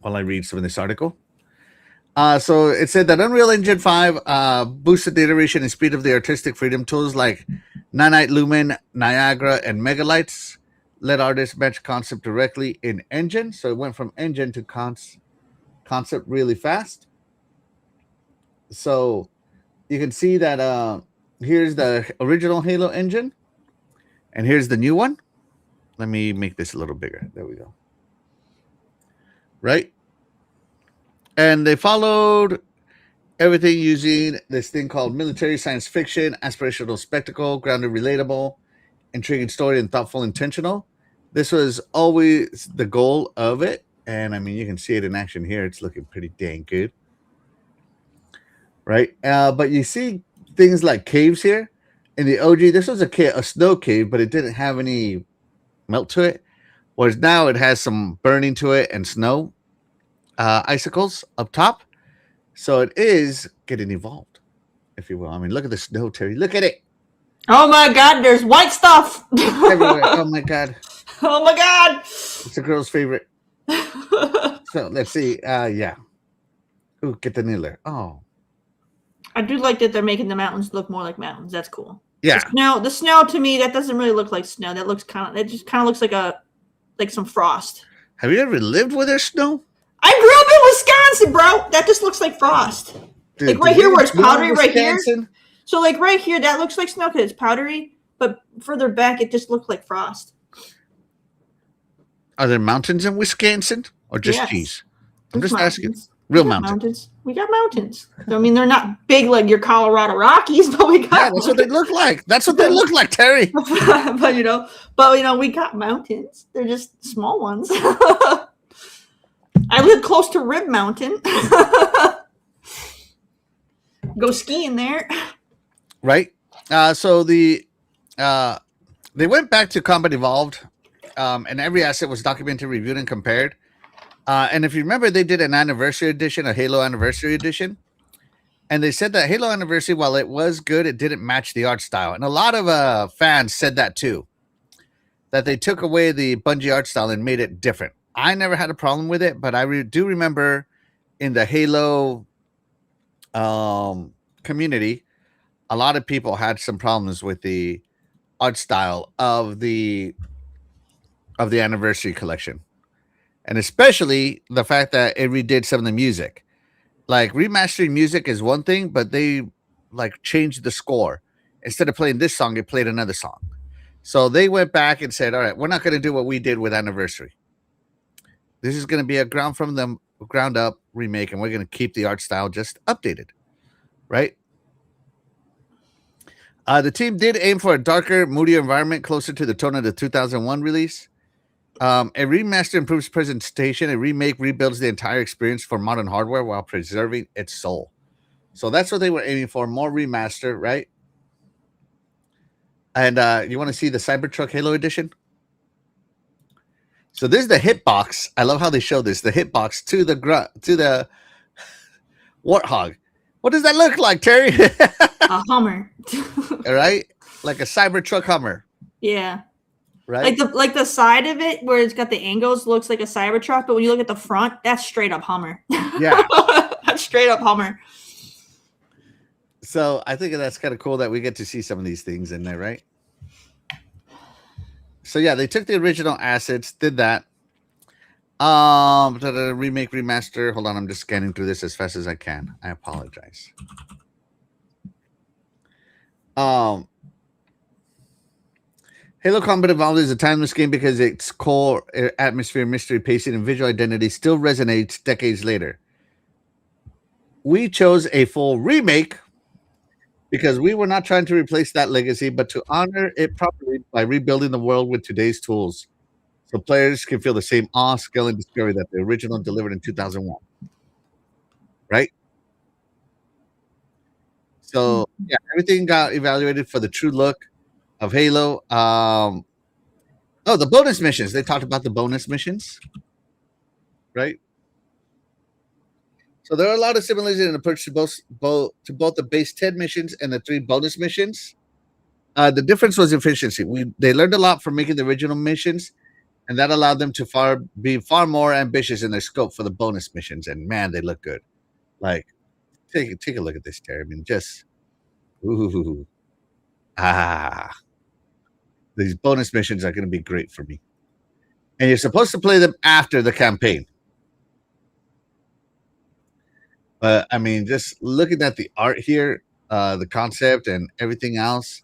while I read some of this article. So it said that Unreal Engine 5 boosted the iteration and speed of the artistic freedom. Tools like Nanite Lumen, Niagara, and Megalights let artists match concept directly in engine. So it went from engine to concept really fast. So you can see that here's the original Halo engine, and here's the new one. Let me make this a little bigger. There we go. Right? And they followed everything using this thing called military science fiction, aspirational spectacle, grounded, relatable, intriguing story, and thoughtful, intentional. This was always the goal of it. And I mean, you can see it in action here. It's looking pretty dang good. Right? But you see things like caves here. In the OG, this was a snow cave, but it didn't have any melt to it. Whereas now it has some burning to it and snow icicles up top. So it is getting evolved, if you will. I mean, look at the snow, Terry. Look at it. Oh my God, there's white stuff Everywhere. Oh my God. Oh my God. It's a girl's favorite. So let's see. Yeah. Ooh, get the kneeler. Oh. I do like that they're making the mountains look more like mountains. That's cool. Yeah. The snow to me, that doesn't really look like snow. That looks it just kind of looks like some frost. Have you ever lived where there's snow? I grew up in Wisconsin, bro. That just looks like frost. Dude, like right here where it's powdery right here. Wisconsin? So like right here, that looks like snow because it's powdery. But further back, it just looked like frost. Are there mountains in Wisconsin or just Yes. cheese? I'm There's just mountains. asking. Real mountains. We got mountains. I mean, they're not big like your Colorado Rockies, but we got. Yeah, that's what they look like. That's what they look like, Terry. but we got mountains. They're just small ones. I live close to Rib Mountain. Go skiing there. Right. So they went back to Combat Evolved, and every asset was documented, reviewed, and compared. And if you remember, they did an anniversary edition, a Halo anniversary edition. And they said that Halo Anniversary, while it was good, it didn't match the art style. And a lot of fans said that too, that they took away the Bungie art style and made it different. I never had a problem with it, but I do remember in the Halo community, a lot of people had some problems with the art style of the Anniversary collection. And especially the fact that it redid some of the music. Like remastering music is one thing, but they like changed the score. Instead of playing this song, it played another song. So they went back and said, all right, we're not going to do what we did with Anniversary. This is going to be a ground up remake, and we're going to keep the art style just updated. Right? The team did aim for a darker, moodier environment closer to the tone of the 2001 release. A remaster improves presentation. A remake rebuilds the entire experience for modern hardware while preserving its soul. So that's what they were aiming for, more remaster, right? And you want to see the Cybertruck Halo Edition? So this is the hitbox. I love how they show this. The hitbox to the Warthog. What does that look like, Terry? A Hummer. All right? Like a Cybertruck Hummer. Yeah. Right? Like the side of it where it's got the angles looks like a Cybertruck, but when you look at the front, that's straight up Hummer. Yeah. That's straight up Hummer. So I think that's kind of cool that we get to see some of these things in there, right? So yeah, they took the original assets, did that. Remake, remaster. Hold on, I'm just scanning through this as fast as I can. I apologize. Halo Combat Evolved is a timeless game because its core atmosphere, mystery, pacing, and visual identity still resonates decades later. We chose a full remake because we were not trying to replace that legacy, but to honor it properly by rebuilding the world with today's tools, so players can feel the same awe, skill, and discovery that the original delivered in 2001. Right? So, yeah, everything got evaluated for the true look of Halo. The bonus missions. They talked about the bonus missions. Right? So there are a lot of similarities in approach to both the base 10 missions and the 3 bonus missions. The difference was efficiency. They learned a lot from making the original missions, and that allowed them to be far more ambitious in their scope for the bonus missions. And man, they look good. Like, take a look at this, Terry. I mean, just these bonus missions are going to be great for me. And you're supposed to play them after the campaign. But I mean, just looking at the art here, the concept and everything else,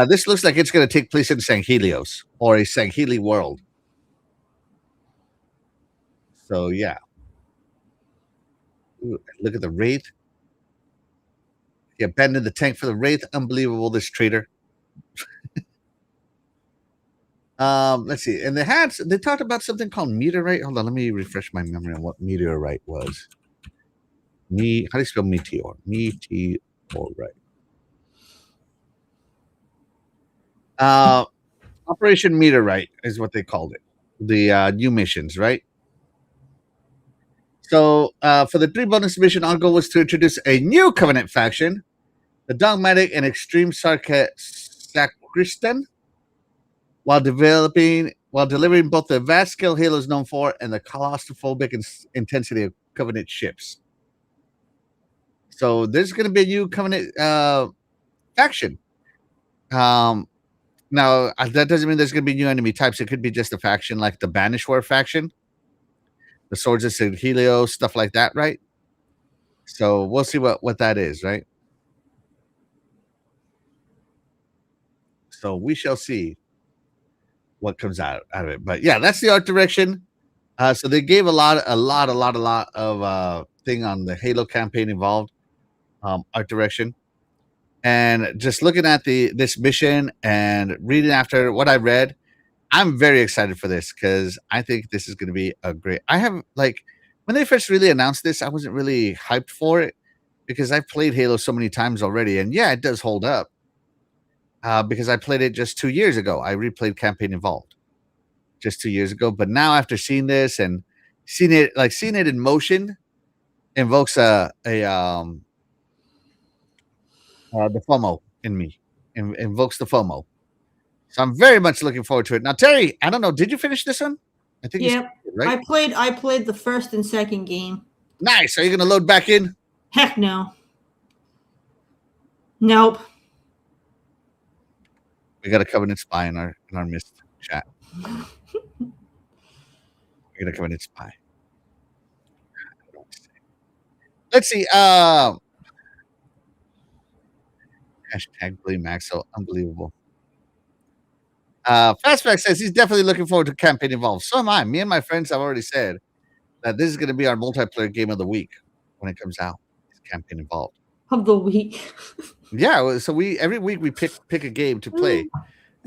this looks like it's going to take place in Sanghelios or a Sangheli world. So yeah. Ooh, look at the Wraith. He abandoned the tank for the Wraith. Unbelievable, this traitor. Let's see. And they talked about something called meteorite. Hold on, let me refresh my memory on what meteorite was. How do you spell meteor? Meteorite. Operation Meteorite is what they called it. The new missions, right? So for the 3 bonus mission, our goal was to introduce a new Covenant faction, the Dogmatic and Extreme Sacristan, while delivering both the vast scale Halo is known for and the claustrophobic intensity of Covenant ships. So there's going to be a new Covenant faction. Now, that doesn't mean there's going to be new enemy types. It could be just a faction like the Banishware faction, the Swords of St. Helios, stuff like that, right? So we'll see what that is, right? So we shall see what comes out of it. But yeah, that's the art direction. So they gave a lot of thing on the Halo campaign involved, art direction. And just looking at this mission and reading after what I read, I'm very excited for this because I think this is going to be a great. I have when they first really announced this, I wasn't really hyped for it because I've played Halo so many times already, and yeah, it does hold up. Because I played it just 2 years ago. I replayed Campaign Involved just 2 years ago. But now after seeing this and seeing it in motion invokes the FOMO in me. Invokes the FOMO. So I'm very much looking forward to it. Now, Terry, I don't know, did you finish this one? I think you Yep. did, right? I played the first and second game. Nice. Are you gonna load back in? Heck no. Nope. We got a Covenant spy in our missed chat. We got a Covenant spy. Let's see. Hashtag blame Maxwell. Unbelievable. Fastback says he's definitely looking forward to Campaign Involved. So am I. Me and my friends have already said that this is going to be our multiplayer game of the week when it comes out. It's Campaign Involved. Of the week. Yeah. So every week we pick a game to play.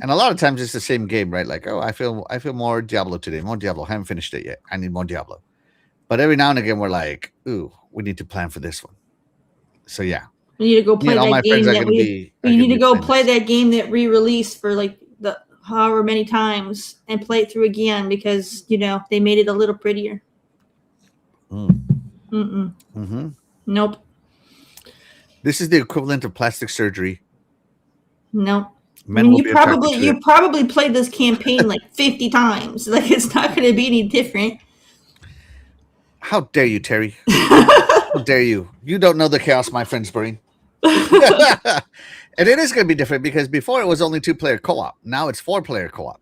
And a lot of times it's the same game, right? Like, oh, I feel more Diablo today. More Diablo. Haven't finished it yet. I need more Diablo. But every now and again we're like, ooh, we need to plan for this one. So yeah. We need to go play that game that we need to go play that game that re-released for like the however many times and play it through again because they made it a little prettier. Nope. This is the equivalent of plastic surgery. Nope. You probably played this campaign like 50 times. Like it's not going to be any different. How dare you, Terry? How dare you? You don't know the chaos my friends bring. And it is going to be different because before it was only 2-player co-op. Now it's 4-player co-op.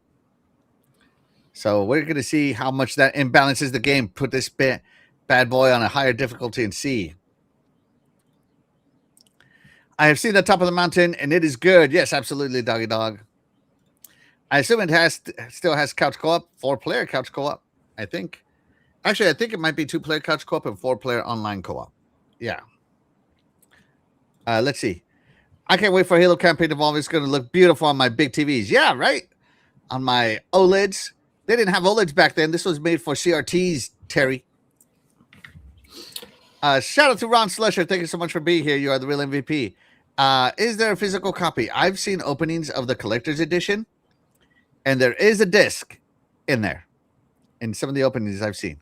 So we're going to see how much that imbalances the game. Put this bad boy on a higher difficulty and see. I have seen the top of the mountain and it is good. Yes, absolutely, doggy dog. I assume it still has couch co-op, 4-player couch co-op, I think. Actually, I think it might be 2-player couch co-op and 4-player online co-op. Yeah. Let's see. I can't wait for Halo Campaign Evolve. It's going to look beautiful on my big TVs. Yeah, right? On my OLEDs. They didn't have OLEDs back then. This was made for CRTs, Terry. Shout out to Ron Slusher. Thank you so much for being here. You are the real MVP. Is there a physical copy? I've seen openings of the collector's edition, and there is a disc in there in some of the openings I've seen.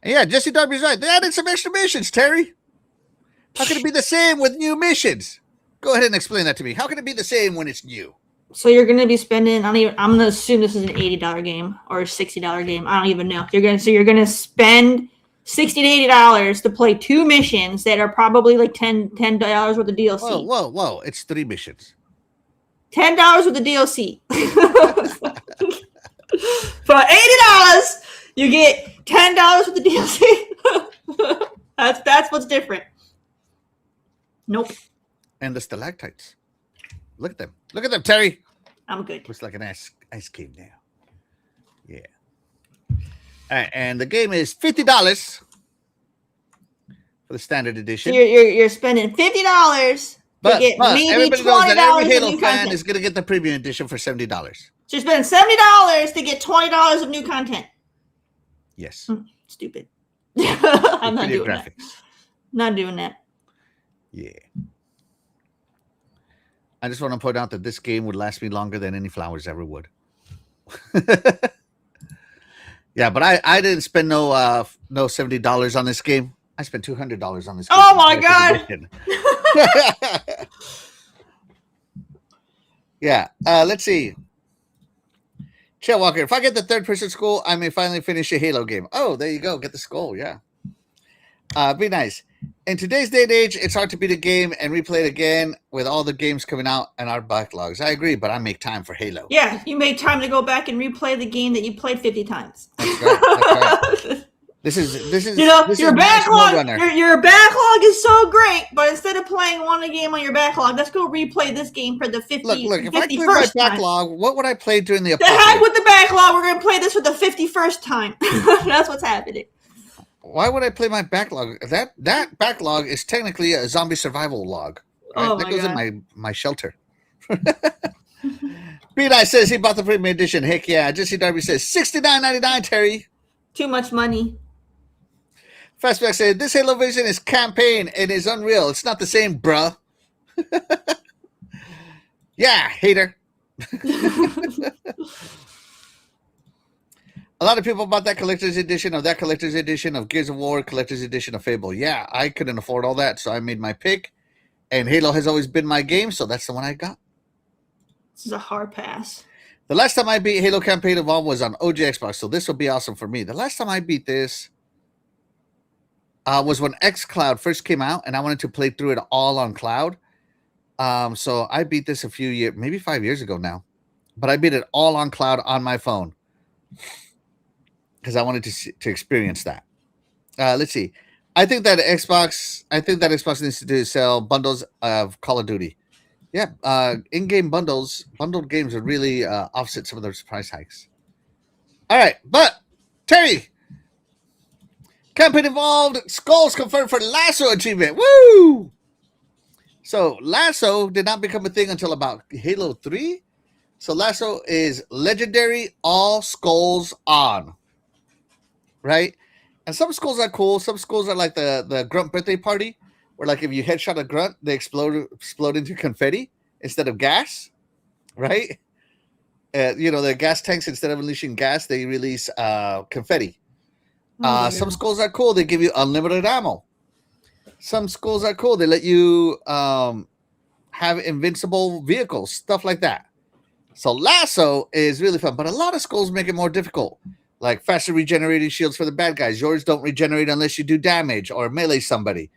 And yeah, Jesse Darby's right. They added some extra missions, Terry. How can it be the same with new missions? Go ahead and explain that to me. How can it be the same when it's new? So you're going to be spending. I'm going to assume this is an $80 game or a $60 game. I don't even know. You're going to spend $60 to $80 to play 2 missions that are probably like $10 worth of DLC. Whoa! It's 3 missions. $10 worth of DLC. For $80, you get $10 worth of DLC. That's what's different. Nope. And the stalactites. Look at them. Look at them, Terry. I'm good. Looks like an ice cave now. Yeah. All right, and the game is $50. for the standard So edition. you're spending $50 to get maybe everybody knows that every $20 of Halo new fan content. is going to get the premium edition for $70. So you're spending $70 to get $20 of new content. Yes. Stupid. I'm not Video doing that. graphics. Not doing that. Yeah. I just want to point out that this game would last me longer than any flowers ever would. Yeah, but I didn't spend no $70 on this game. I spent $200 on this game. Oh my god! Yeah. Let's see. Chet Walker, if I get the third-person skull, I may finally finish a Halo game. Oh, there you go. Get the skull. Yeah. Be nice. In today's day and age, it's hard to beat a game and replay it again with all the games coming out and our backlogs. I agree, but I make time for Halo. Yeah, you make time to go back and replay the game that you played 50 times. That's right. That's right. This is your backlog. Your backlog is so great, but instead of playing one game on your backlog, let's go replay this game for the 50. Look. If I play my backlog, what would I play during the? The heck with the backlog. We're gonna play this for the 51st time. That's what's happening. Why would I play my backlog? That backlog is technically a zombie survival log. Right? Oh that my goes God. in my shelter. B-Nice says he bought the premium edition. Heck yeah. Jesse Darby says $69.99, Terry. Too much money. Fastback said this Halo Vision is campaign and is unreal. It's not the same, bruh. Yeah, hater. A lot of people bought that collector's edition of Gears of War, collector's edition of Fable. Yeah, I couldn't afford all that, so I made my pick. And Halo has always been my game, so that's the one I got. This is a hard pass. The last time I beat Halo Campaign Evolved was on OG Xbox, so this will be awesome for me. The last time I beat this was when xCloud first came out, and I wanted to play through it all on cloud. So I beat this a few years, maybe 5 years ago now. But I beat it all on cloud on my phone. Because I wanted to experience that. Let's see. I think that Xbox needs to sell bundles of Call of Duty. Yeah, in-game bundled games would really offset some of those price hikes. All right, but Terry, campaign involved skulls confirmed for Lasso achievement. Woo! So Lasso did not become a thing until about Halo 3. So Lasso is legendary, all skulls on. Right? And some skulls are cool. Some skulls are like the grunt birthday party, where like if you headshot a grunt, they explode into confetti instead of gas. Right? The gas tanks, instead of unleashing gas, they release confetti. Some skulls are cool. They give you unlimited ammo. Some skulls are cool. They let you have invincible vehicles, stuff like that. So Lasso is really fun, but a lot of skulls make it more difficult. Like faster regenerating shields for the bad guys. Yours don't regenerate unless you do damage or melee somebody.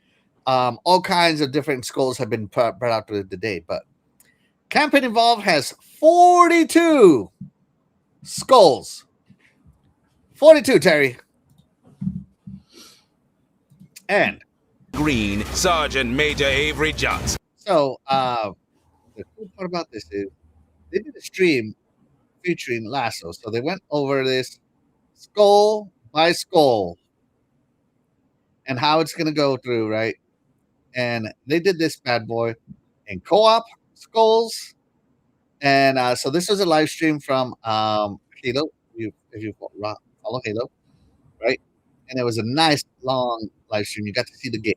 All kinds of different skulls have been brought out today. But campaign involved has 42 skulls. 42, Terry. And Green, Sergeant Major Avery Johnson. So the cool part about this is they did a stream featuring Lasso. So they went over this skull by skull and how it's going to go through, right? And they did this bad boy in co-op skulls. And so this was a live stream from Halo, if you follow Halo, right? And it was a nice long live stream. You got to see the game.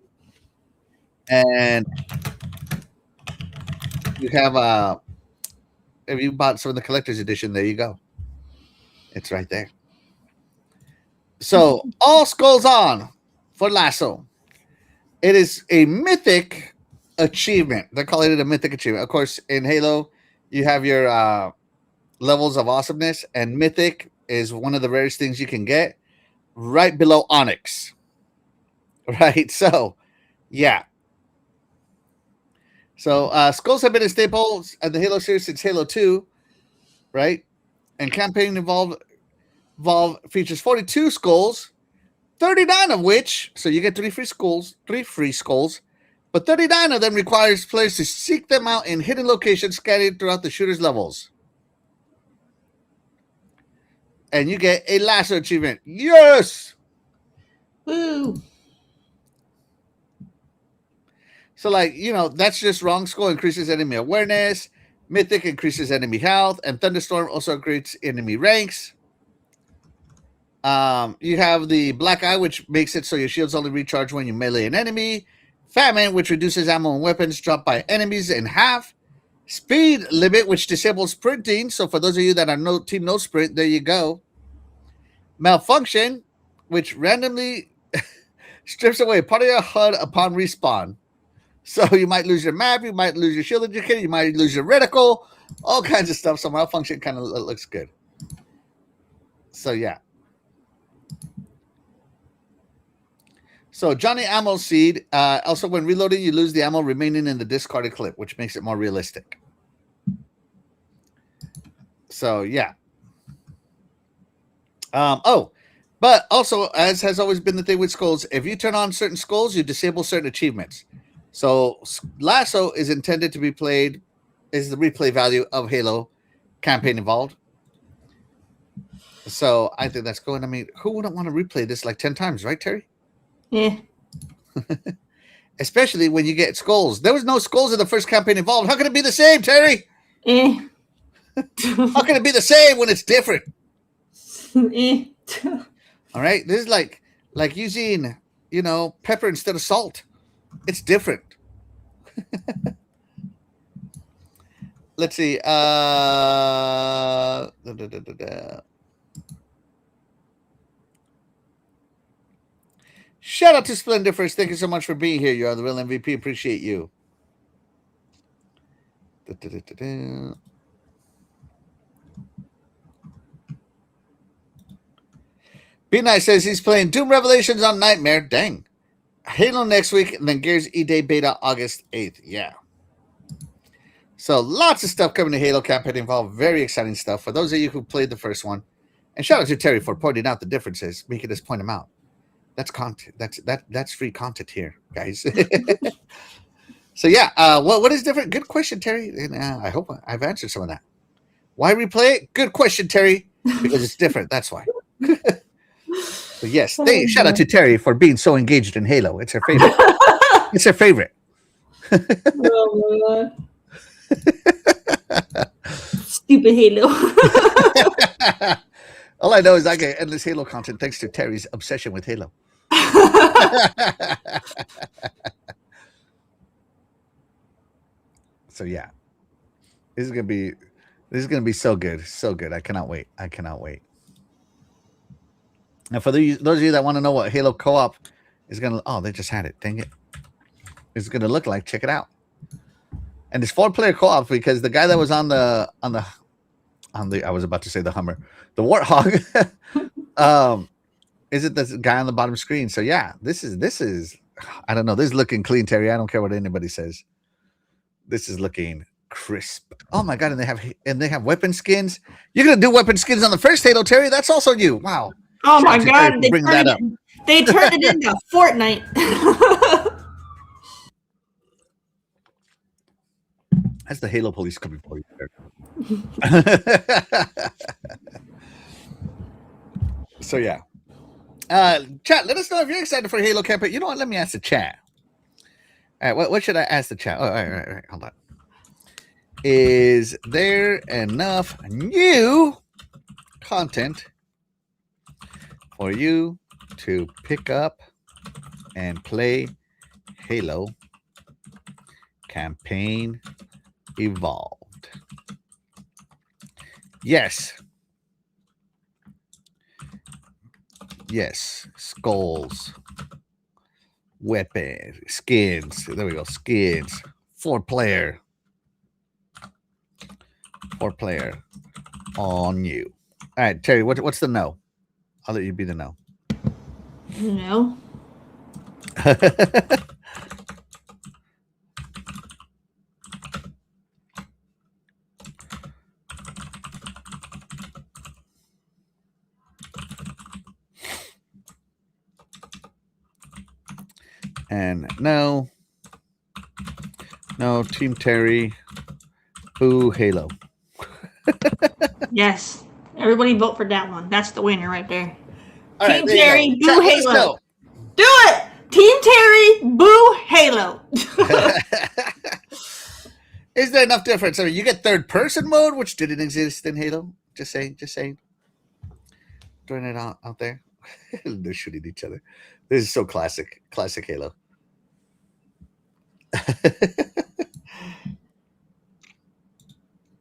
And you have if you bought some of the collector's edition, there you go. It's right there. So all skulls on for Lasso. It is a mythic achievement. They're calling it a mythic achievement. Of course, in Halo, you have your levels of awesomeness, and mythic is one of the rarest things you can get, right below Onyx. Right? So, yeah. So skulls have been a staple of the Halo series since Halo 2, right? And campaign Evolve features 42 skulls, 39 of which, so you get three free skulls, but 39 of them requires players to seek them out in hidden locations scattered throughout the shooter's levels. And you get a Lasso achievement. Yes! Woo! So, like, that's just wrong. Skull increases enemy awareness. Mythic increases enemy health. And Thunderstorm also increases enemy ranks. You have the Black Eye, which makes it so your shields only recharge when you melee an enemy. Famine, which reduces ammo and weapons dropped by enemies in half. Speed Limit, which disables sprinting. So for those of you that are team no sprint, there you go. Malfunction, which randomly strips away part of your HUD upon respawn. So you might lose your map, you might lose your shield indicator, you might lose your reticle, all kinds of stuff. So malfunction kind of looks good. So yeah. So Johnny Ammo Seed. Also, when reloading, you lose the ammo remaining in the discarded clip, which makes it more realistic. So yeah. But also, as has always been the thing with skulls, if you turn on certain skulls, you disable certain achievements. So Lasso is intended to be played, is the replay value of Halo campaign involved. So I think that's cool. I mean, who wouldn't want to replay this like 10 times, right, Terry? Yeah. Especially when you get skulls. There was no skulls in the first campaign involved. How can it be the same, Terry? Eh. How can it be the same when it's different? Eh. All right. This is like using, pepper instead of salt. It's different. Let's see. Shout out to Splendiferous. Thank you so much for being here. You are the real MVP. Appreciate you. Be Nice says he's playing Doom Revelations on Nightmare. Dang. Halo next week, and then Gears E-Day Beta August 8th. Yeah. So lots of stuff coming to Halo campaign involved. Very exciting stuff. For those of you who played the first one. And shout out to Terry for pointing out the differences. Making us point them out. That's content. That's free content here, guys. So yeah, what is different? Good question, Terry. And I hope I've answered some of that. Why replay it? Good question, Terry. Because it's different. That's why. But yes, shout out to Terry for being so engaged in Halo. It's her favorite. It's her favorite. Oh my God. Stupid Halo. All I know is I get endless Halo content thanks to Terry's obsession with Halo. So yeah, this is gonna be so good, so good. I cannot wait. Now, for those of you that want to know what Halo co-op is gonna, they just had it. Dang it! It's gonna look like. Check it out. And it's 4-player co-op because the guy that was on the I was about to say the Hummer, the Warthog, is it the guy on the bottom screen? So yeah, this is I don't know. This is looking clean, Terry. I don't care what anybody says. This is looking crisp. Oh my God! And they have weapon skins. You're gonna do weapon skins on the first Halo, Terry. That's also you. Wow. Oh my God! Bring that up. They turned it into Fortnite. That's the Halo police coming for you. So yeah. Chat, let us know if you're excited for Halo campaign. You know what? Let me ask the chat. All right, what should I ask the chat? Oh, all right. Hold on. Is there enough new content for you to pick up and play Halo campaign evolved? Yes. Skulls, weapon, skins. There we go. Skins. 4-player on you. All right, Terry, what's the no? I'll let you be the no. No. And no, Team Terry, boo Halo. Yes. Everybody vote for that one. That's the winner right there. All Team right, Terry, boo Halo. Do it. Team Terry, boo Halo. Is there enough difference? I mean, you get third-person mode, which didn't exist in Halo. Just saying. Throwing it out there. They're shooting each other. This is so classic Halo.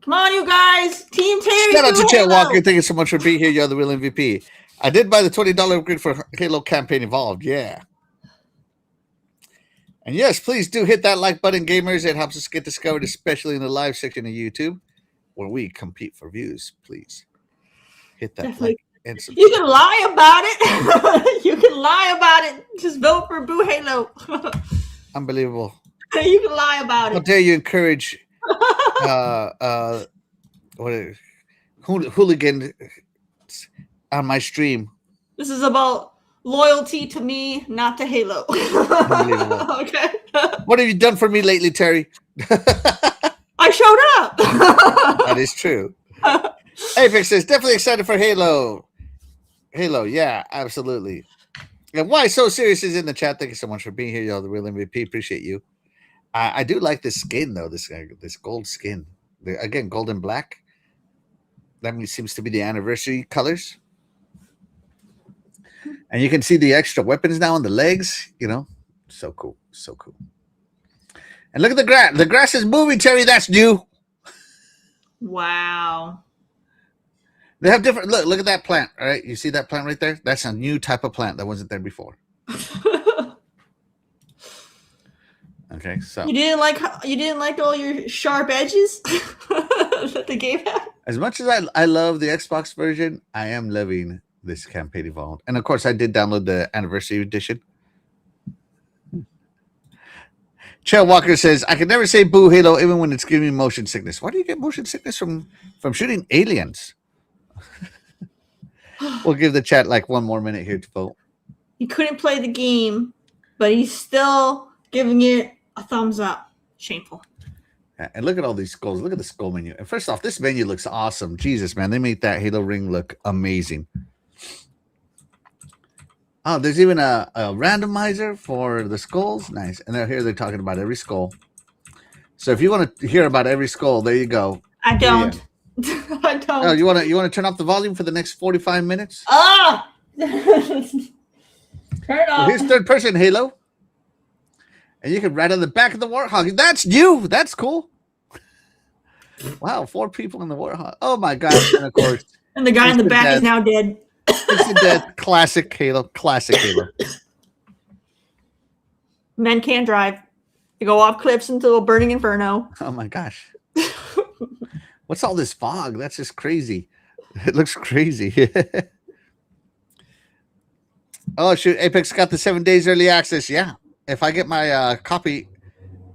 Come on, you guys. Team Terry. Shout out to boo Chet Halo. Walker. Thank you so much for being here. You're the real MVP. I did buy the $20 upgrade for Halo Campaign Evolved. Yeah. And yes, please do hit that like button, gamers. It helps us get discovered, especially in the live section of YouTube, where we compete for views. Please hit that Definitely. like and subscribe. You can lie about it. You can lie about it. Just vote for boo Halo. Unbelievable. You can lie about How it. dare you encourage hooligan on my stream? This is about loyalty to me, not to Halo. Unbelievable. Okay. What have you done for me lately, Terry? I showed up. That is true. Apex says, definitely excited for Halo. Halo, yeah, absolutely. And Why So Serious is in the chat. Thank you so much for being here. Y'all, the real MVP. Appreciate you. I do like this skin, though, this gold skin. Again, gold and black. That seems to be the anniversary colors. And you can see the extra weapons now on the legs. You know, so cool. So cool. And look at the grass. The grass is moving, Terry. That's new. Wow. They have different look at that plant, all right? You see that plant right there? That's a new type of plant that wasn't there before. Okay, so You didn't like all your sharp edges that the game had? as much as I love the Xbox version, I am loving this Campaign Evolved. And of course I did download the anniversary edition. Chell Walker says, I can never say boo Halo even when it's giving me motion sickness. Why do you get motion sickness from shooting aliens? We'll give the chat like one more minute here to vote. He couldn't play the game, but he's still giving it a thumbs up. Shameful. Yeah, and look at all these skulls. Look at the skull menu. And first off, this menu looks awesome. Jesus, man, they made that Halo ring look amazing. Oh, there's even a randomizer for the skulls. Nice. And here they're talking about every skull. So if you want to hear about every skull, there you go. I don't. Yeah. I don't. Oh, you want to turn off the volume for the next 45 minutes? Ah! Turn it Well, off. here's third person Halo. And you can ride on the back of the Warthog. That's new. That's cool. Wow, 4 people in the Warthog. Oh my gosh. And of course, And the guy in the Instant back death. is now dead. Instant death. Classic Halo. Classic Halo. Men can't drive. They go off cliffs into a burning inferno. Oh my gosh. What's all this fog? That's just crazy. It looks crazy. Oh, shoot. Apex got the 7 days early access. Yeah. If I get my copy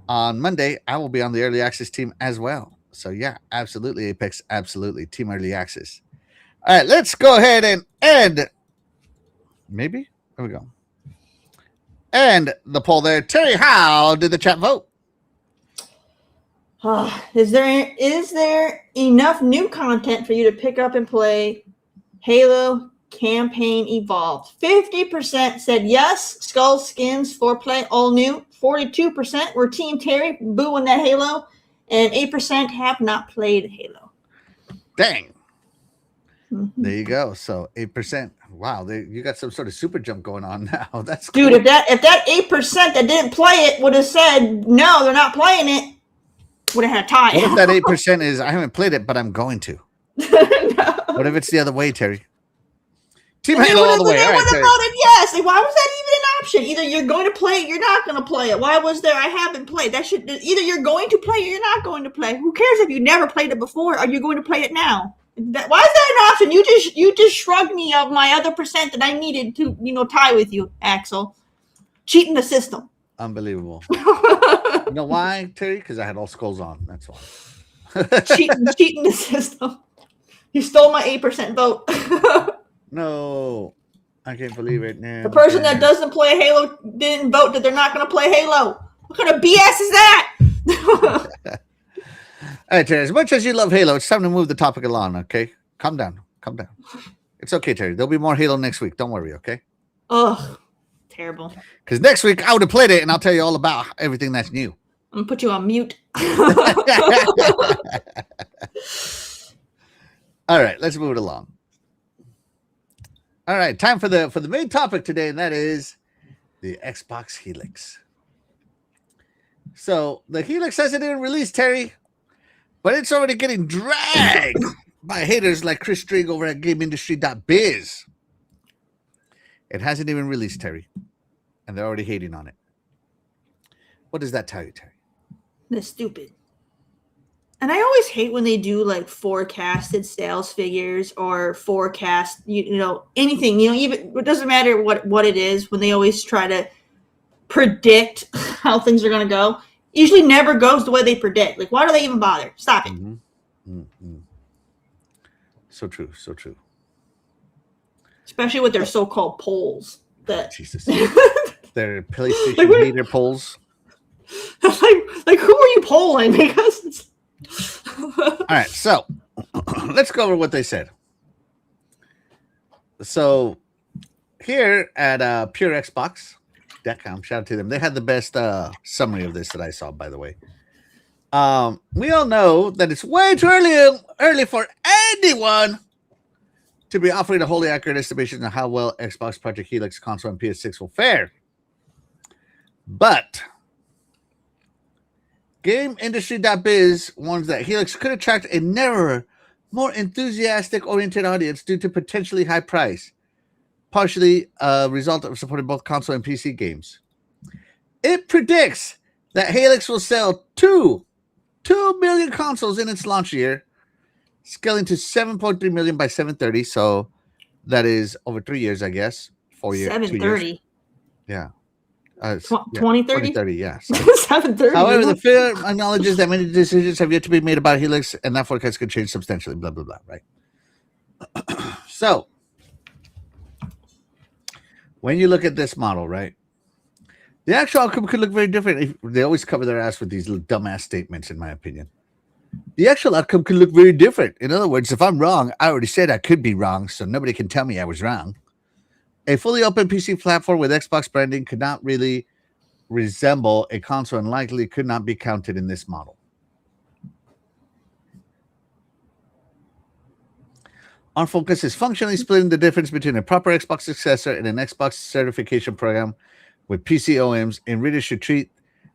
on Monday, I will be on the early access team as well. So, yeah, absolutely, Apex. Absolutely. Team early access. All right. Let's go ahead and end. Maybe? There we go. And the poll there. Terry, how did the chat vote? Is there enough new content for you to pick up and play Halo Campaign Evolved? 50% said yes, skull skins, foreplay, all new. 42% were Team Terry, booing that Halo, and 8% have not played Halo. Dang. Mm-hmm. There you go. So 8%. Wow, you got some sort of super jump going on now. That's cool. Dude, if that 8% that didn't play it would have said no, they're not playing it, would have had a tie. What if that 8% is I haven't played it, but I'm going to? No. What if it's the other way, Terry? Team They Halo all the would way. All have right, Terry. voted yes. Like, why was that even an option? Either you're going to play it, you're not going to play it. Why was there? I haven't played. That should either you're going to play it, or you're not going to play. Who cares if you never played it before? Are you going to play it now? Why is that an option? You just shrugged me of my other percent that I needed to tie with you, Axel. Cheating the system. Unbelievable. You know why, Terry? Because I had all skulls on. That's why. cheating the system. You stole my 8% vote. No, I can't believe it. No, The person that doesn't play Halo didn't vote that they're not going to play Halo. What kind of BS is that? All right, Terry. As much as you love Halo, it's time to move the topic along. Okay, calm down. Calm down. It's okay, Terry. There'll be more Halo next week. Don't worry. Okay. Ugh. Terrible. Because next week I would have played it, and I'll tell you all about everything that's new. I'm gonna put you on mute. All right, let's move it along. All right, time for the main topic today, and that is the Xbox Helix. So the Helix hasn't even released, Terry, but it's already getting dragged by haters like Chris String over at GameIndustry.biz. It hasn't even released, Terry, and they're already hating on it. What does that tell you, Terry? They're stupid. And I always hate when they do like forecasted sales figures or forecast, you know, anything, you know, even it doesn't matter what it is, when they always try to predict how things are going to go. It usually never goes the way they predict. Like, why do they even bother? Stop it. Mm-hmm. Mm-hmm. So true. So true. Especially with their so-called polls. That Jesus. Their PlayStation hater polls. like who are you polling? Because it's... All right, so let's go over what they said. So here at Pure Xbox.com, shout out to them. They had the best summary of this that I saw, by the way. We all know that it's way too early for anyone to be offering a wholly accurate estimation of how well Xbox Project Helix console and PS6 will fare. But GameIndustry.biz warns that Helix could attract a narrower, more enthusiastic-oriented audience due to potentially high price, partially a result of supporting both console and PC games. It predicts that Helix will sell 2 million consoles in its launch year, scaling to 7.3 million by 730. So that is over 3 years, I guess. 4 years. 730. Yeah. 2030? 2030, yeah. 730. However, the firm acknowledges that many decisions have yet to be made about Helix, and that forecast could change substantially, blah, blah, blah, right? So, when you look at this model, right, the actual outcome could look very different. They always cover their ass with these little dumbass statements, in my opinion. The actual outcome could look very different. In other words, if I'm wrong, I already said I could be wrong, so nobody can tell me I was wrong. A fully open PC platform with Xbox branding could not really resemble a console and likely could not be counted in this model. Our focus is functionally splitting the difference between a proper Xbox successor and an Xbox certification program with PC OEMs, and readers should treat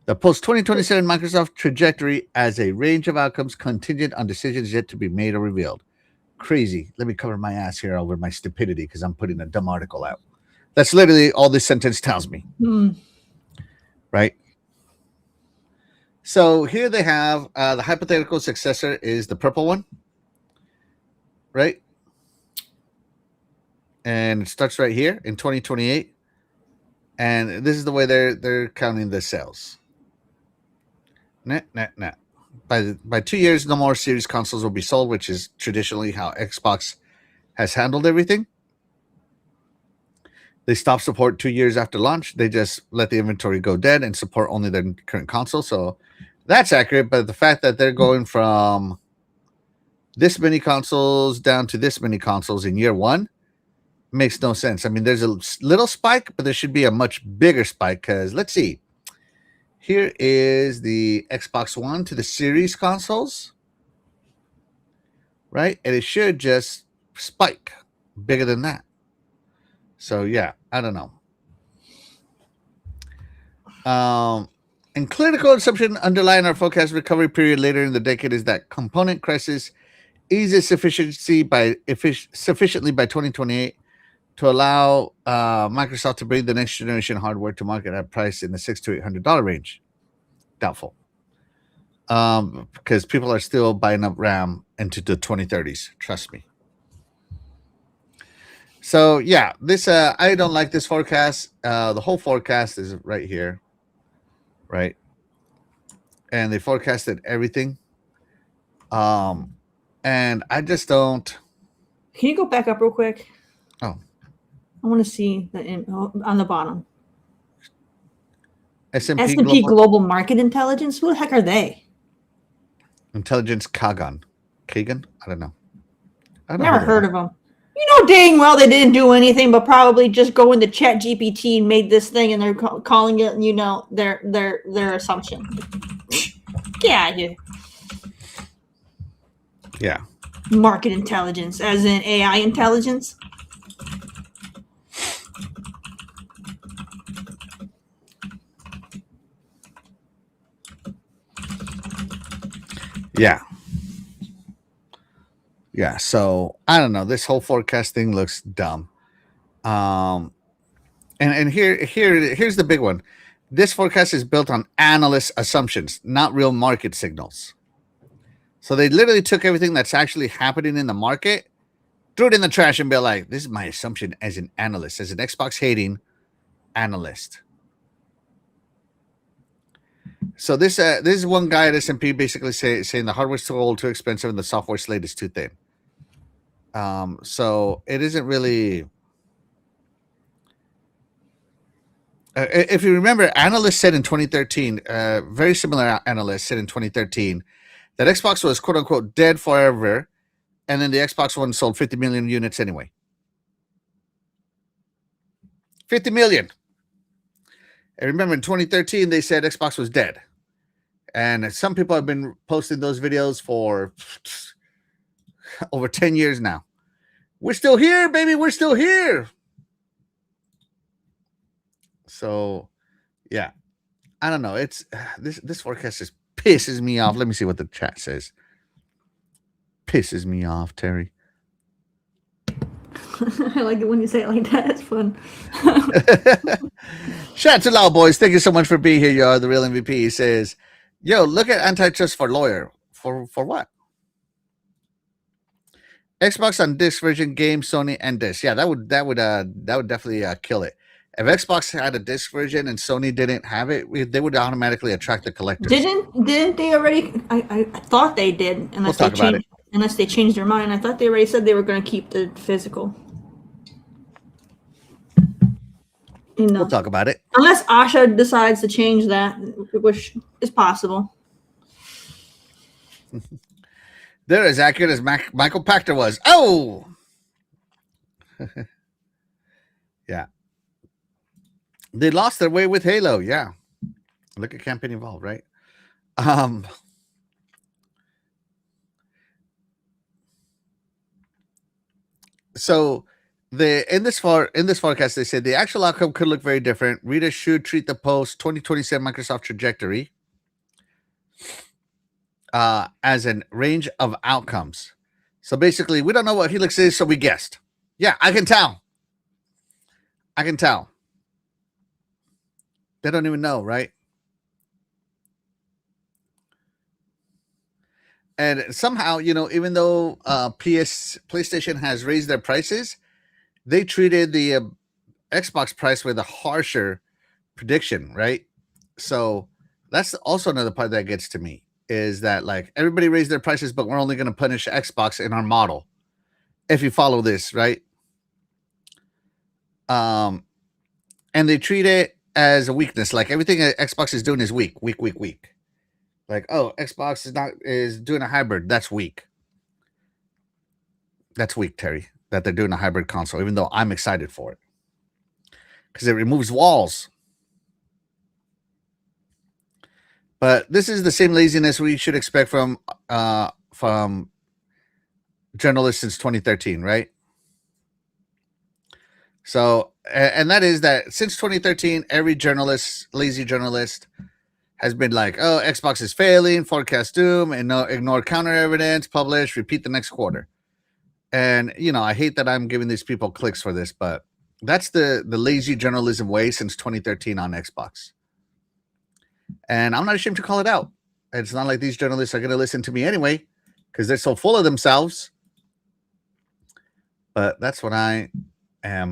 the post-2027 Microsoft trajectory as a range of outcomes contingent on decisions yet to be made or revealed. Crazy. Let me cover my ass here over my stupidity because I'm putting a dumb article out. That's literally all this sentence tells me. Right? So here they have the hypothetical successor is the purple one. Right? And it starts right here in 2028. And this is the way they're counting the sales. Nah. By 2 years, no more series consoles will be sold, which is traditionally how Xbox has handled everything. They stop support 2 years after launch. They just let the inventory go dead and support only their current console. So that's accurate. But the fact that they're going from this many consoles down to this many consoles in year one makes no sense. I mean, there's a little spike, but there should be a much bigger spike because let's see. Here is the Xbox One to the series consoles, right? And it should just spike bigger than that. So, yeah, I don't know. And clinical assumption underlying our forecast recovery period later in the decade is that component crisis eases sufficiently by 2028 to allow Microsoft to bring the next generation hardware to market at a price in the $600 to $800 range. Doubtful. Because people are still buying up RAM into the 2030s. Trust me. So, yeah, this I don't like this forecast. The whole forecast is right here. Right? And they forecasted everything. And I just don't. Can you go back up real quick? Oh. I want to see on the bottom. S&P Global Market Intelligence. Who the heck are they? Intelligence Kagan. I don't know. Never heard of them. You know dang well they didn't do anything, but probably just go into Chat GPT and made this thing, and they're calling it, their assumption. Get out of here. Yeah. Market intelligence, as in AI intelligence. Yeah. Yeah. So I don't know. This whole forecast thing looks dumb. And here's the big one. This forecast is built on analyst assumptions, not real market signals. So they literally took everything that's actually happening in the market, threw it in the trash, and be like, "This is my assumption as an analyst, as an Xbox hating analyst." So this is one guy at S&P basically saying the hardware's too old, too expensive, and the software slate is too thin. So it isn't really. If you remember, analysts said in 2013, very similar analysts said in 2013 that Xbox was quote unquote dead forever, and then the Xbox One sold 50 million units anyway. 50 million. And remember, in 2013, they said Xbox was dead. And some people have been posting those videos for over 10 years now. We're still here, baby. We're still here. So, yeah. I don't know. It's this forecast just pisses me off. Let me see what the chat says. Pisses me off, Terry. I like it when you say it like that. It's fun. Shout out to Loud Boys. Thank you so much for being here. You are the real MVP. He says, "Yo, look at antitrust for lawyer. For what? Xbox on disc version, game, Sony, and disc. Yeah, that would definitely kill it. If Xbox had a disc version and Sony didn't have it, they would automatically attract the collectors. Didn't they already? I thought they did, unless they changed their mind. I thought they already said they were going to keep the physical. We'll talk about it. Unless Asha decides to change that, which is possible. They're as accurate as Michael Pachter was. Oh! Yeah. They lost their way with Halo. Yeah. Look at Campaign Evolved, right? So in this forecast, they said the actual outcome could look very different. Readers should treat the post 2027 Microsoft trajectory as a range of outcomes. So basically, we don't know what Helix is, so we guessed. Yeah, I can tell. They don't even know, right? And somehow, even though PlayStation has raised their prices, they treated the Xbox price with a harsher prediction, right? So that's also another part that gets to me, is that like everybody raised their prices, but we're only going to punish Xbox in our model. If you follow this, right? And they treat it as a weakness. Like everything Xbox is doing is weak. Like, oh, Xbox is doing a hybrid. That's weak. That's weak, Terry, that they're doing a hybrid console, even though I'm excited for it. Because it removes walls. But this is the same laziness we should expect from journalists since 2013, right? So, and that is that since 2013, every lazy journalist, has been like, oh, Xbox is failing, forecast doom, and ignore counter evidence, publish, repeat the next quarter. And, I hate that I'm giving these people clicks for this, but that's the lazy journalism way since 2013 on Xbox. And I'm not ashamed to call it out. It's not like these journalists are going to listen to me anyway, because they're so full of themselves. But that's what I am.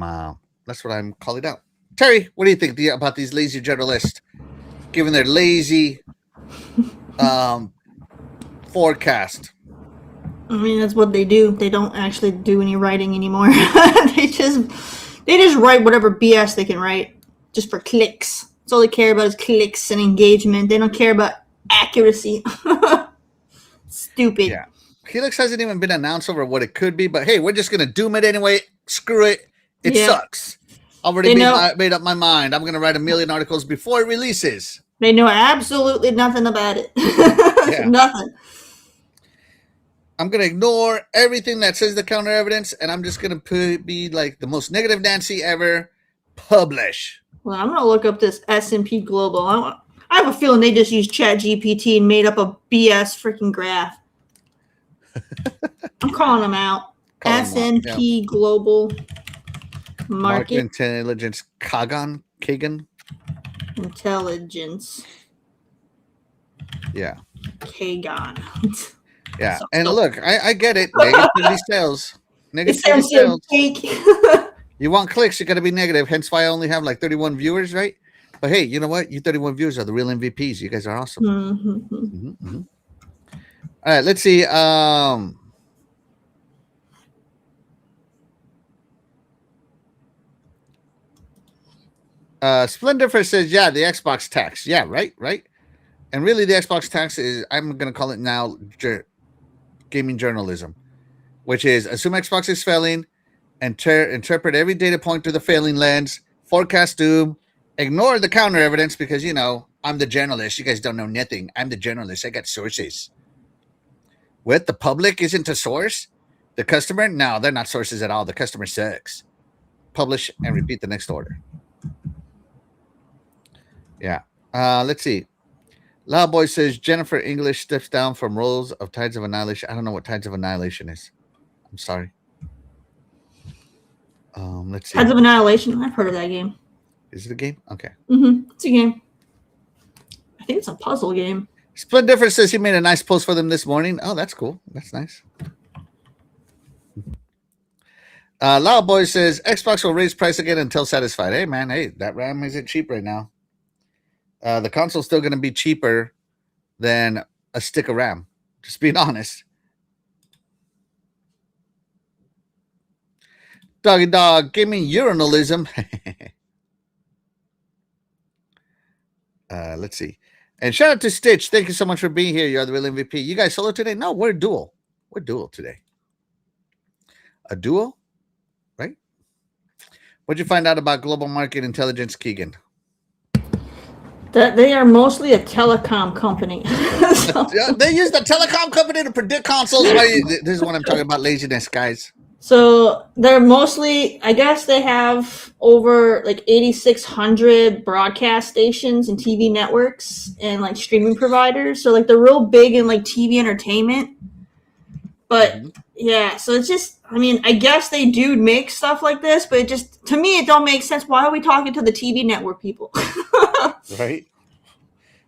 That's what I'm calling out. Terry, what do you think about these lazy journalists giving their lazy forecast? I mean, that's what they do. They don't actually do any writing anymore. They just write whatever BS they can write just for clicks. That's all they care about is clicks and engagement. They don't care about accuracy. Stupid. Yeah. Helix hasn't even been announced over what it could be, but hey, we're just gonna doom it anyway. Screw it. It sucks. Already made up my mind. I'm gonna write 1 million articles before it releases. They know absolutely nothing about it. Nothing. I'm gonna ignore everything that says the counter evidence, and I'm just gonna be like the most negative Nancy ever. Publish. Well, I'm gonna look up this S&P Global. I have a feeling they just used ChatGPT and made up a BS freaking graph. I'm calling them out. S&P Global Market Intelligence Kagan. Intelligence. Yeah. Kagan. Yeah. And look, I get it. Negativity sales. Negativity sales. You want clicks, you gotta be negative. Hence why I only have like 31 viewers, right? But hey, you know what? You 31 viewers are the real MVPs. You guys are awesome. All right, let's see. Splendifer says, yeah, the Xbox tax. Yeah, right. And really, the Xbox tax is, I'm going to call it now, gaming journalism, which is assume Xbox is failing, interpret every data point through the failing lens, forecast doom, ignore the counter evidence because, you know, I'm the journalist. You guys don't know nothing. I'm the journalist. I got sources. What? The public isn't a source? The customer? No, they're not sources at all. The customer sucks. Publish and repeat the next order. Yeah. Let's see. Loud Boy says Jennifer English steps down from roles of Tides of Annihilation. I don't know what Tides of Annihilation is. I'm sorry. Let's see. Tides of Annihilation. I've heard of that game. Is it a game? Okay. It's a game. I think it's a puzzle game. Splendifer says he made a nice post for them this morning. Oh, that's cool. That's nice. Loud Boy says Xbox will raise price again until satisfied. Hey, man. Hey, that RAM isn't cheap right now. The console's still going to be cheaper than a stick of RAM. Just being honest. Doggy dog, give me urinalism. Let's see. And shout out to Stitch. Thank you so much for being here. You are the real MVP. You guys solo today? No, we're dual. We're dual today. A duo? Right? What'd you find out about Global Market Intelligence, Keegan? That they are mostly a telecom company. They use the telecom company to predict consoles. This is what I'm talking about, laziness, guys. So they're mostly, I guess they have over like 8,600 broadcast stations and TV networks and like streaming providers. So like they're real big in like TV entertainment. But yeah, so it's just, I mean, I guess they do make stuff like this, but it just, to me, it don't make sense. Why are we talking to the TV network people? Right?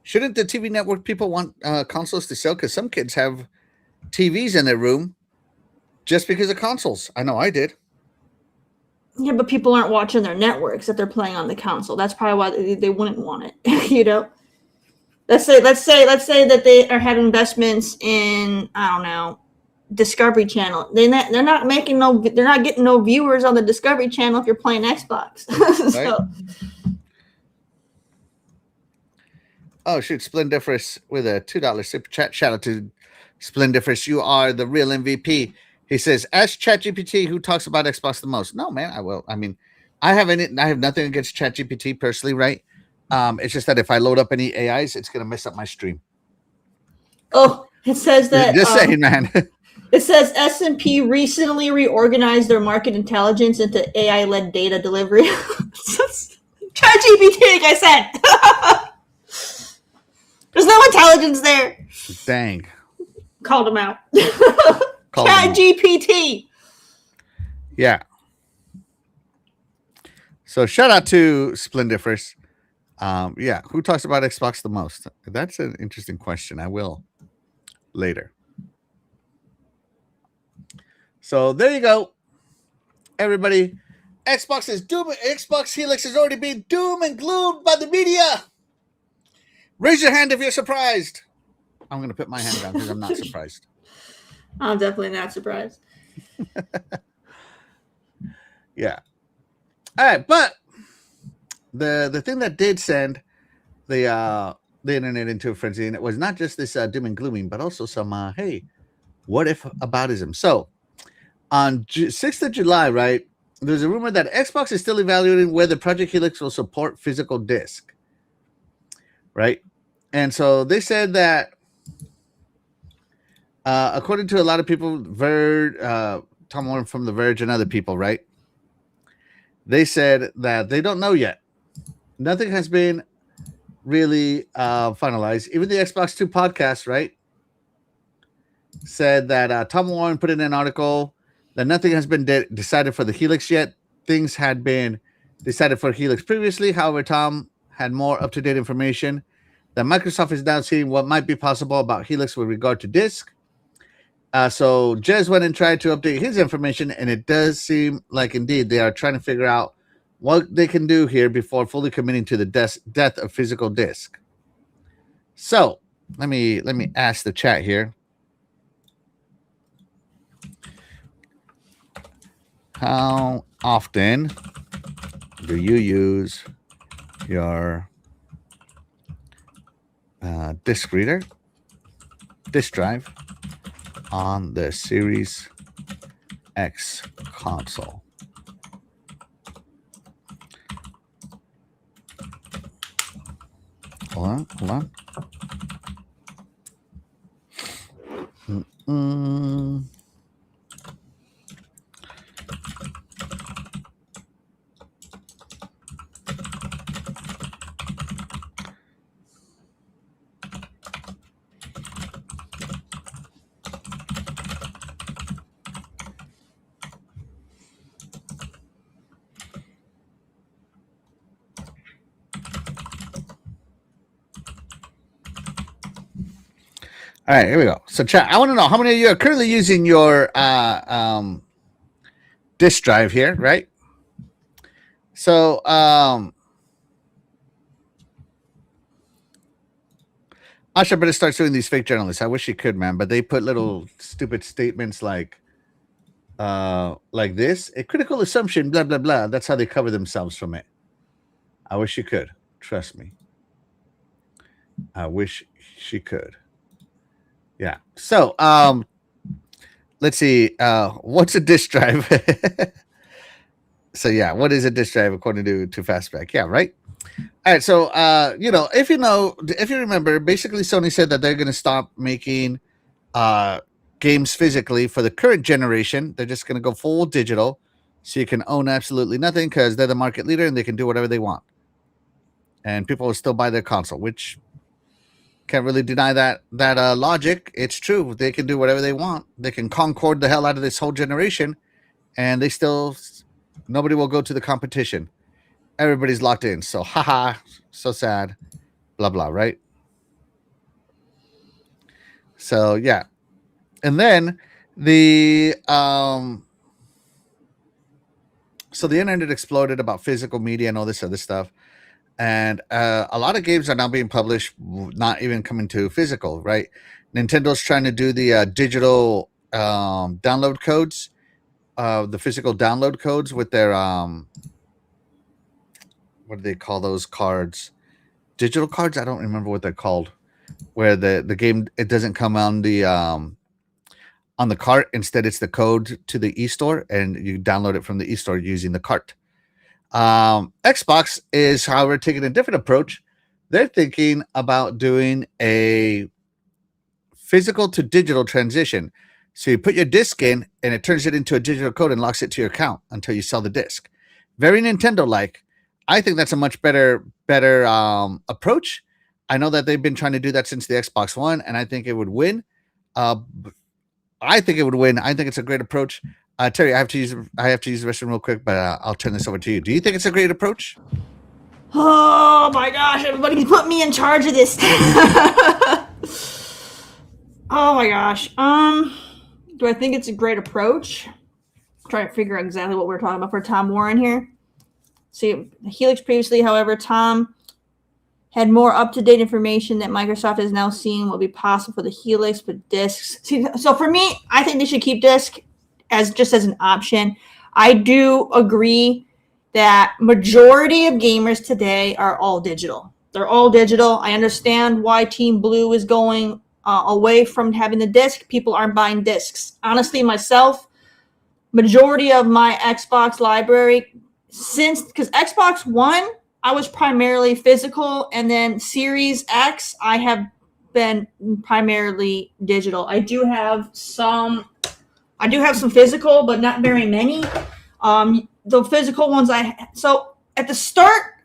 Shouldn't the TV network people want consoles to sell? Because some kids have TVs in their room just because of consoles. I know I did. Yeah, but people aren't watching their networks that they're playing on the console. That's probably why they wouldn't want it. You know, let's say that they are having investments in, I don't know, Discovery Channel. They're not getting no viewers on the Discovery Channel if you're playing Xbox. So. Right? Oh shoot, Splendiferous with a $2 super chat. Shout out to Splendiferous. You are the real MVP. He says, ask ChatGPT who talks about Xbox the most. No, man, I will. I mean, I have nothing against ChatGPT personally, right? It's just that if I load up any AIs, it's gonna mess up my stream. Oh, it says that. Just saying, man. It says S&P recently reorganized their market intelligence into AI-led data delivery. ChatGPT, like I said. There's no intelligence there. Dang. Called him out. ChatGPT. Yeah. So shout out to Splendiferous. Yeah, who talks about Xbox the most? That's an interesting question. I will later. So there you go, everybody. Xbox Helix is already being doom and gloomed by the media. Raise your hand if you're surprised. I'm going to put my hand down because I'm not surprised. I'm definitely not surprised. Yeah. All right, but the thing that did send the internet into a frenzy, and it was not just this doom and glooming, but also some hey, What if aboutism? So on 6th of July, right, there's a rumor that Xbox is still evaluating whether Project Helix will support physical disc, right? And so they said that, according to a lot of people, Tom Warren from The Verge and other people, right, they said that they don't know yet. Nothing has been really finalized. Even the Xbox 2 podcast, right, said that Tom Warren put in an article that nothing has been decided for the Helix yet. Things had been decided for Helix previously. However, Tom had more up-to-date information that Microsoft is now seeing what might be possible about Helix with regard to disk. So Jez went and tried to update his information, and it does seem like indeed they are trying to figure out what they can do here before fully committing to the death of physical disk. So let me ask the chat here. How often do you use your disk reader, disk drive on the Series X console? Hold on. All right, here we go. So, chat, I want to know how many of you are currently using your disk drive here, right? So, Asha better start suing these fake journalists. I wish she could, man, but they put little stupid statements like this: a critical assumption, blah blah blah. That's how they cover themselves from it. I wish she could. Trust me. I wish she could. Yeah. So, let's see. What's a disk drive? So, yeah, what is a disk drive according to Fastback? Yeah, right. All right. So, if you remember, basically Sony said that they're going to stop making games physically for the current generation. They're just going to go full digital, so you can own absolutely nothing because they're the market leader and they can do whatever they want, and people will still buy their console, which. Can't really deny that logic. It's true. They can do whatever they want. They can concord the hell out of this whole generation, and nobody will go to the competition. Everybody's locked in. So, haha, so sad. Blah, blah, right? So, yeah. And then the internet exploded about physical media and all this other stuff. And a lot of games are now being published, not even coming to physical, right? Nintendo's trying to do the digital download codes, the physical download codes with their, what do they call those cards? Digital cards? I don't remember what they're called. Where the game, it doesn't come on the cart. Instead, it's the code to the e-store, and you download it from the e-store using the cart. Xbox is, however, taking a different approach. They're thinking about doing a physical to digital transition. So you put your disc in and it turns it into a digital code and locks it to your account until you sell the disc. Very Nintendo-like. I think that's a much better approach. I know that they've been trying to do that since the Xbox One, and I think it would win. I think it's a great approach. Terry, I have to use the restroom real quick, but I'll turn this over to you. Do you think it's a great approach? Oh my gosh, everybody's put me in charge of this. Oh my gosh. Do I think it's a great approach? I'm trying to figure out exactly what we're talking about for Tom Warren here. See, Helix previously, however, Tom had more up-to-date information that Microsoft is now seeing will be possible for the Helix with discs. See, so for me, I think they should keep disc as an option. I do agree that majority of gamers today are all digital. They're all digital. I understand why Team Blue is going away from having the disc, people aren't buying discs. Honestly, myself, majority of my Xbox library, because Xbox One, I was primarily physical, and then Series X, I have been primarily digital. I do have some physical, but not very many. The physical ones so at the start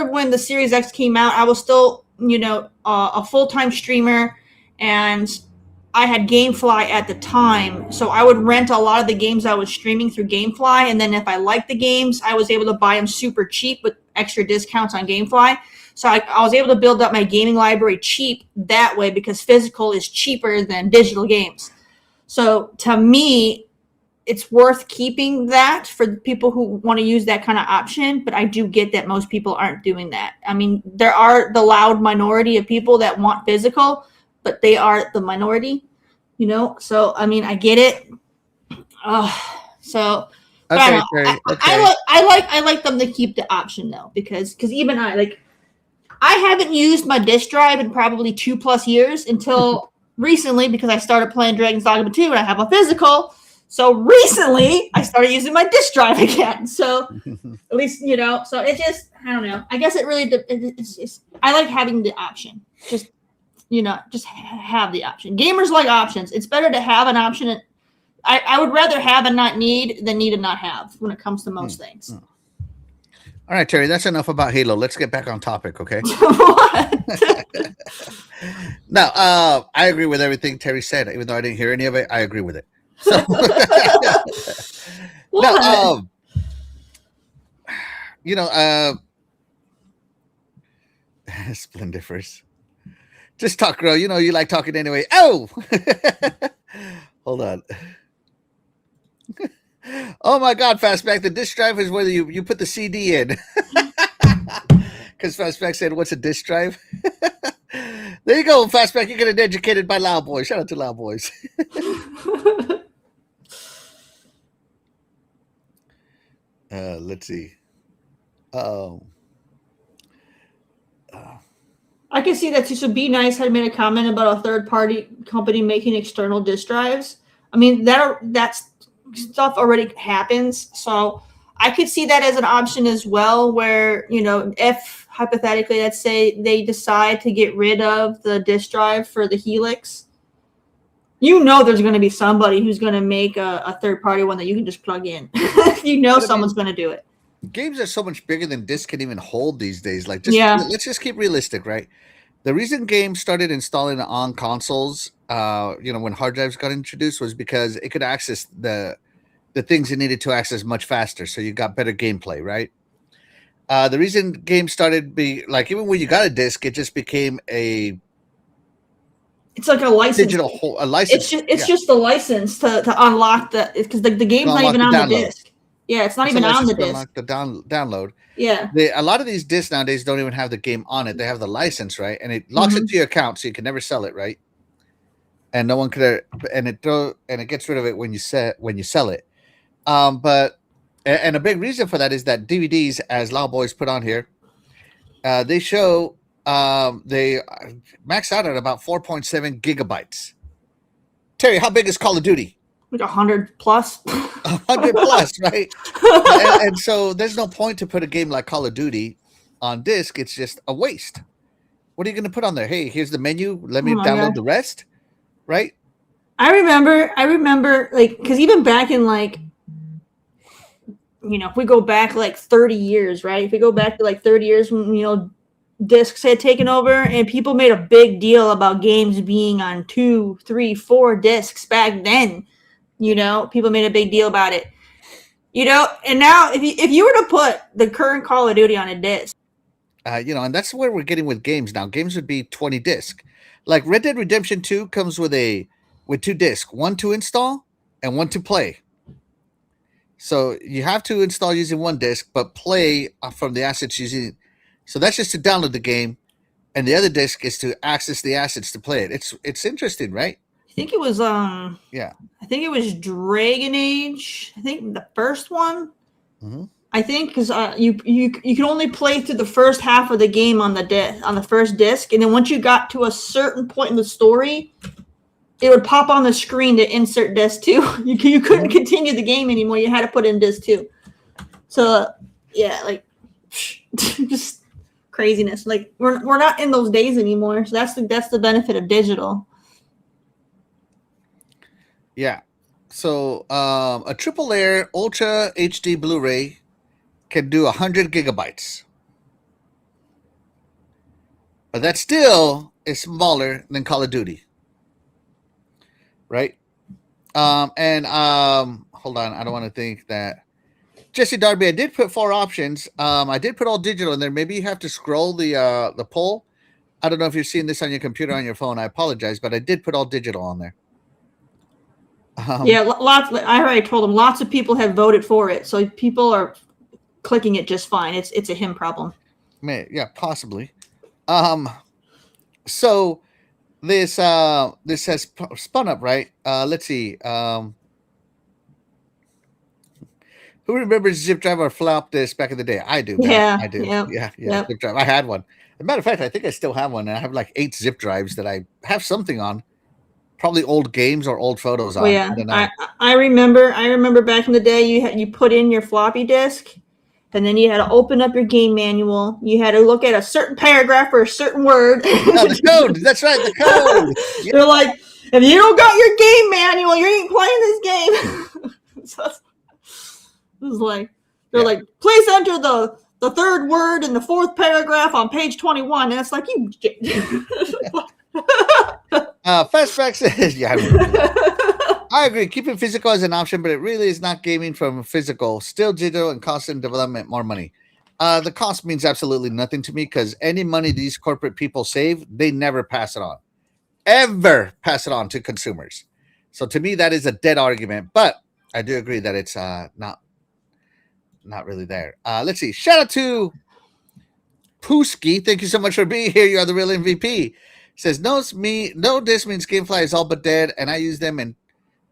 of when the Series X came out, I was still, a full-time streamer, and I had GameFly at the time, so I would rent a lot of the games I was streaming through GameFly, and then if I liked the games, I was able to buy them super cheap with extra discounts on GameFly. So I was able to build up my gaming library cheap that way, because physical is cheaper than digital games. So to me, it's worth keeping that for the people who want to use that kind of option, but I do get that most people aren't doing that. I mean, there are the loud minority of people that want physical, but they are the minority, So I mean, I get it. So Okay, I, okay. I like them to keep the option though, because even I haven't used my disk drive in probably 2+ years until recently, because I started playing Dragon's Dogma 2 and I have a physical. So recently I started using my disk drive again. So at least, so it just, I don't know. I guess it really, I like having the option. Just have the option. Gamers like options. It's better to have an option. I would rather have and not need than need and not have when it comes to most things. All right, Terry, that's enough about Halo. Let's get back on topic, okay? What? Now, I agree with everything Terry said. Even though I didn't hear any of it, I agree with it. So, What? Splendifers. Just talk, girl. You like talking anyway. Oh! Hold on. Oh my God, Fastback. The disk drive is where you put the CD in. Because Fastback said, what's a disk drive? There you go, Fastback. You're getting educated by Loud Boys. Shout out to Loud Boys. Let's see. I can see that Tisha Be Nice had made a comment about a third-party company making external disk drives. I mean, that stuff already happens, so I could see that as an option as well, where, if hypothetically, let's say they decide to get rid of the disk drive for the Helix, there's going to be somebody who's going to make a third-party one that you can just plug in. Someone's going to do it. Games are so much bigger than disc can even hold these days. Let's just keep realistic, right? The reason games started installing on consoles, when hard drives got introduced, was because it could access the things it needed to access much faster. So you got better gameplay, right? The reason games started even when you got a disc, it just became it's like a license. A license. It's just the license to unlock because the game's not even on the disc. Yeah, it's not even on the disc. The download. Yeah. A lot of these discs nowadays don't even have the game on it. They have the license, right? And it locks into your account, so you can never sell it, right? And no one could, and it gets rid of it when you sell it. But a big reason for that is that DVDs, as Loud Boys put on here, they show they max out at about 4.7 gigabytes. Terry, how big is Call of Duty? Like 100 plus. 100 plus, right? and so there's no point to put a game like Call of Duty on disc. It's just a waste. What are you going to put on there? Hey, here's the menu. Let me download the rest, right? I remember, because even back in if we go back 30 years, right? If we go back to 30 years when, discs had taken over, and people made a big deal about games being on 2, 3, 4 discs back then. People made a big deal about it. And now if you were to put the current Call of Duty on a disc, and that's where we're getting with games now. Games would be 20 disc. Like Red Dead Redemption 2 comes with 2 discs, one to install and one to play. So you have to install using one disc, but play from the assets using. So that's just to download the game, and the other disc is to access the assets to play it. It's interesting, right? I think it was yeah. I think it was Dragon Age. I think the first one. Mm-hmm. I think because you can only play through the first half of the game on the first disc, and then once you got to a certain point in the story, it would pop on the screen to insert disc 2. You couldn't continue the game anymore. You had to put in disc 2. So yeah, like just craziness. Like we're not in those days anymore. So that's the benefit of digital. Yeah. So a triple layer Ultra HD Blu-ray can do 100 gigabytes. But that still is smaller than Call of Duty. Right? Hold on, I don't want to think that Jesse Darby, I did put 4 options. I did put all digital in there. Maybe you have to scroll the poll. I don't know if you're seeing this on your computer or on your phone. I apologize, but I did put all digital on there. Yeah, lots. I already told them lots of people have voted for it, so people are clicking it just fine. It's a him problem. Yeah, possibly. So this has spun up, right? Let's see. Who remembers zip drive or flop disk back in the day? I do. Man. Yeah, I do. yep, Yeah. yep. Zip drive. I had one. As a matter of fact, I think I still have one. And I have like 8 zip drives that I have something on. Probably old games or old photos on. Well, yeah, I don't know. I remember back in the day you put in your floppy disk, and then you had to open up your game manual. You had to look at a certain paragraph or a certain word. Oh, the code. That's right, the code. Yeah. They're like, if you don't got your game manual, you ain't playing this game. So it was like they're like, please enter the third word in the 4th paragraph on page 21. And it's like you. Fastback says, yeah, I agree. Keeping physical as an option, but it really is not gaming from physical. Still digital and cost in development more money. The cost means absolutely nothing to me because any money these corporate people save, they never pass it on. Ever pass it on to consumers. So to me, that is a dead argument. But I do agree that it's not really there. Let's see. Shout out to Pooski. Thank you so much for being here. You are the real MVP. Says no disc means GameFly is all but dead, and I use them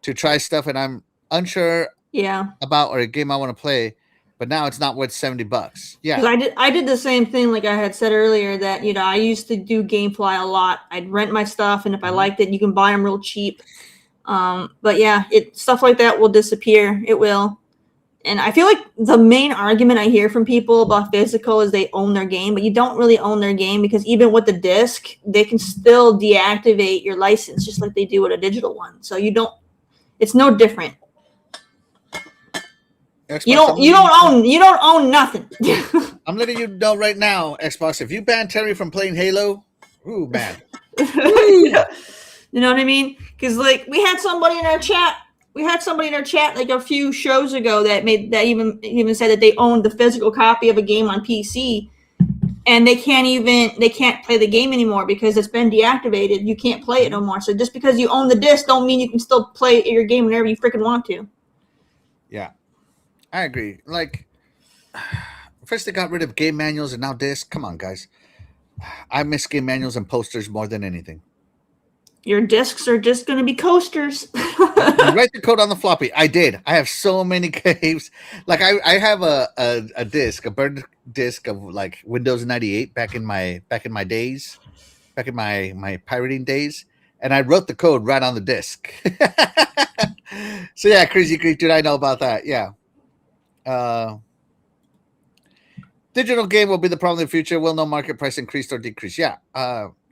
to try stuff, and I'm unsure about or a game I want to play, but now it's not worth $70. Yeah, I did the same thing, like I had said earlier, that I used to do GameFly a lot. I'd rent my stuff, and if I liked it, you can buy them real cheap. But yeah, stuff like that will disappear. It will. And I feel like the main argument I hear from people about physical is they own their game, but you don't really own their game because even with the disc, they can still deactivate your license just like they do with a digital one. So it's no different. Xbox, you don't own nothing. I'm letting you know right now, Xbox, if you ban Terry from playing Halo, ooh, man. Ooh. You know what I mean? Because like we had somebody in our chat like a few shows ago that even said that they owned the physical copy of a game on PC, and they can't play the game anymore because it's been deactivated. You can't play it no more. So just because you own the disc don't mean you can still play your game whenever you freaking want to. Yeah, I agree. Like, first they got rid of game manuals and now disc. Come on, guys. I miss game manuals and posters more than anything. Your discs are just going to be coasters. You write the code on the floppy. I did. I have so many games. Like I have a disc, a burned disc of like Windows 98 back in my days, back in my pirating days, and I wrote the code right on the disc. So yeah, Crazy Creek, dude, I know about that. Yeah. Digital game will be the problem in the future. Will no market price increase or decrease? Yeah.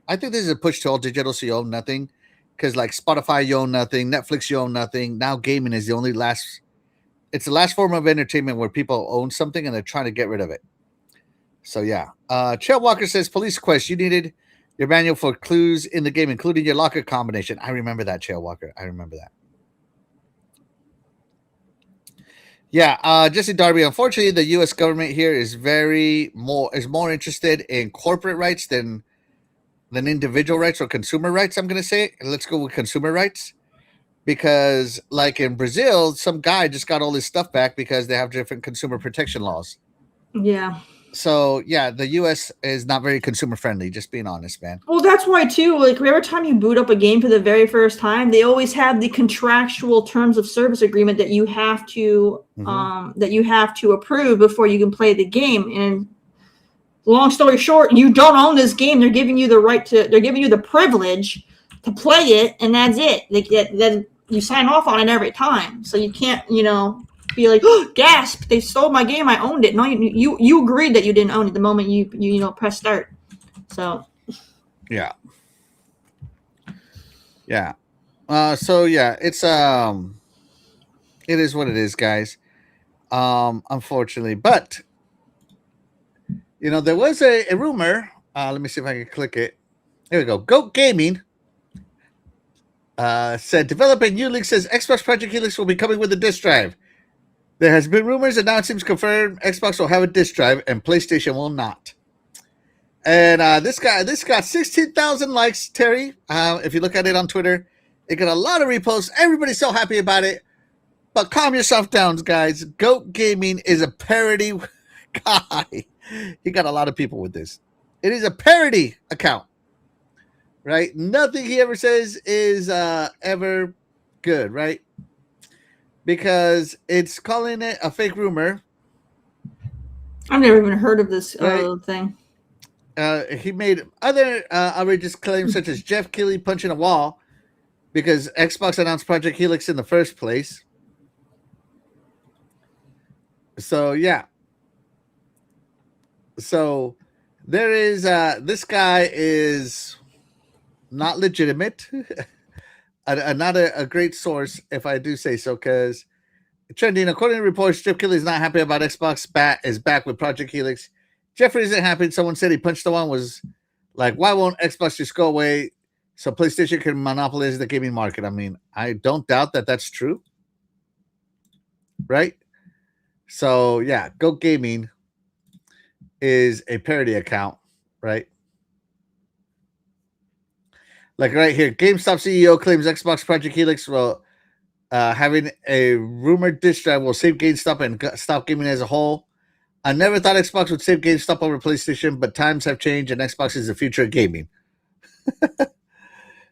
I think this is a push to all digital, so you own nothing. Because like Spotify, you own nothing. Netflix, you own nothing. Now gaming is the last form of entertainment where people own something and they're trying to get rid of it. So yeah. Trail Walker says, Police Quest, you needed your manual for clues in the game, including your locker combination. I remember that, Trail Walker. I remember that. Yeah, Jesse Darby. Unfortunately, the U.S. government here is more interested in corporate rights than individual rights or consumer rights. I'm going to say, let's go with consumer rights, because like in Brazil, some guy just got all his stuff back because they have different consumer protection laws. Yeah. So yeah, the US is not very consumer friendly, just being honest, man. Well, that's why too. Like every time you boot up a game for the very first time, they always have the contractual terms of service agreement that you have to approve before you can play the game. And long story short, you don't own this game. They're giving you the privilege to play it, and that's it. Then you sign off on it every time, so you can't, be like, oh, gasp! They stole my game. I owned it. No, you agreed that you didn't own it the moment you press start. So. Yeah. So yeah, it is what it is, guys. Unfortunately, but there was a rumor. Let me see if I can click it. There we go. Goat Gaming said developing Helix says Xbox Project Helix will be coming with a disc drive. There has been rumors, and now it seems confirmed Xbox will have a disc drive and PlayStation will not. And this got 16,000 likes, Terry. If you look at it on Twitter, it got a lot of reposts. Everybody's so happy about it. But calm yourself down, guys. Goat Gaming is a parody guy. He got a lot of people with this. It is a parody account, right? Nothing he ever says is ever good, right? Because it's calling it a fake rumor. I've never even heard of this thing. He made other outrageous claims such as Jeff Keighley punching a wall because Xbox announced Project Helix in the first place. So, yeah. So, there is this guy is not legitimate. Not a great source, if I do say so, because trending, according to reports, Jeff Keighley is not happy about Xbox is back with Project Helix. Jeffrey isn't happy. Someone said he punched the one, was like, why won't Xbox just go away so PlayStation can monopolize the gaming market? I mean, I don't doubt that that's true. Right? So, yeah, Go Gaming is a parody account, right? Like right here, GameStop CEO claims Xbox Project Helix will having a rumored disc drive will save GameStop and stop gaming as a whole. I never thought Xbox would save GameStop over PlayStation, but times have changed and Xbox is the future of gaming.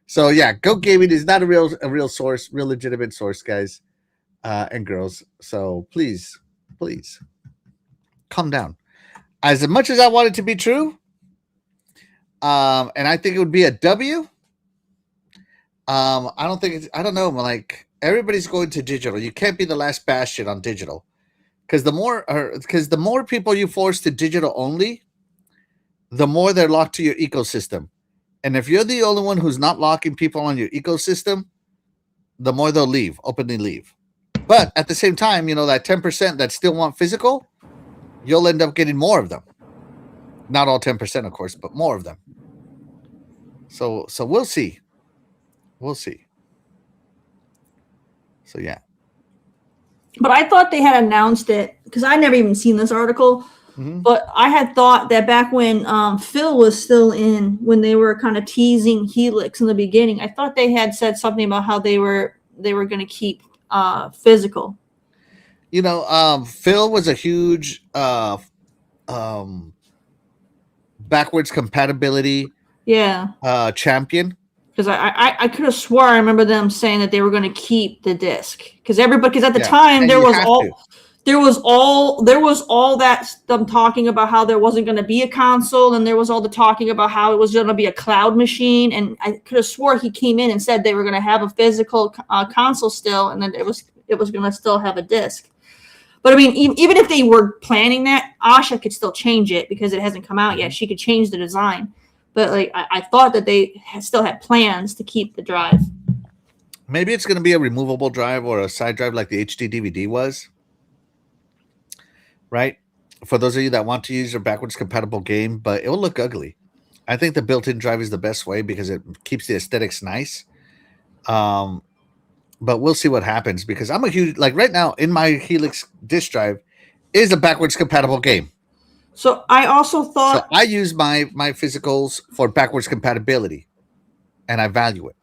So yeah, Go Gaming is not a real source, real legitimate source, guys and girls. So please, calm down. As much as I want it to be true, and I think it would be a W. I don't think I don't know. Like everybody's going to digital. You can't be the last bastion on digital, because the more people you force to digital only, the more they're locked to your ecosystem. And if you're the only one who's not locking people on your ecosystem, the more they'll openly leave. But at the same time, that 10% that still want physical, you'll end up getting more of them. Not all 10%, of course, but more of them. So we'll see. We'll see. So, yeah. But I thought they had announced it, because I never even seen this article. Mm-hmm. But I had thought that back when Phil was still in, when they were kind of teasing Helix in the beginning, I thought they had said something about how they were going to keep physical. Phil was a huge backwards compatibility champion. Because I could have swore I remember them saying that they were going to keep the disc, because at the time there was all that them talking about how there wasn't going to be a console, and there was all the talking about how it was going to be a cloud machine, and I could have swore he came in and said they were going to have a physical console still, and then it was going to still have a disc. But I mean, even if they were planning that, Asha could still change it because it hasn't come out yet. She could change the design. But I thought that they still had plans to keep the drive. Maybe it's going to be a removable drive or a side drive like the HD DVD was. Right? For those of you that want to use your backwards compatible game, but it will look ugly. I think the built-in drive is the best way because it keeps the aesthetics nice. But we'll see what happens, because I'm a huge, right now in my Helix disk drive is a backwards compatible game. So I also thought I use my physicals for backwards compatibility, and I value it.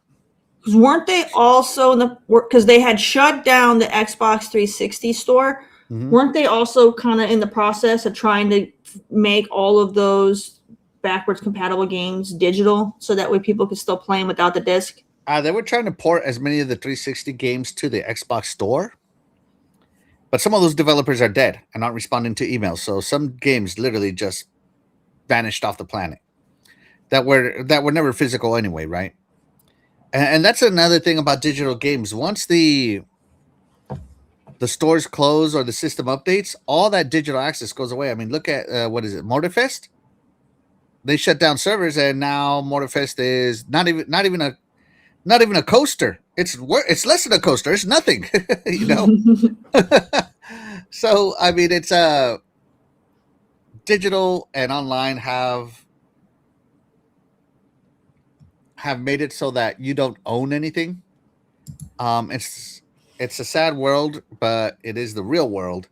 Weren't they also because they had shut down the Xbox 360 store? Mhm. weren't they also kind of in the process of trying to make all of those backwards compatible games digital so that way people could still play them without the disc? They were trying to port as many of the 360 games to the Xbox Store, but some of those developers are dead and not responding to emails. So some games literally just vanished off the planet that were never physical anyway, right? And that's another thing about digital games. Once the stores close or the system updates, all that digital access goes away. I mean, look at what is it, Mortarfest? They shut down servers, and now Mortarfest is not even a coaster. It's less than a coaster. It's nothing, you know. So I mean, it's digital and online have made it so that you don't own anything. It's a sad world, but it is the real world.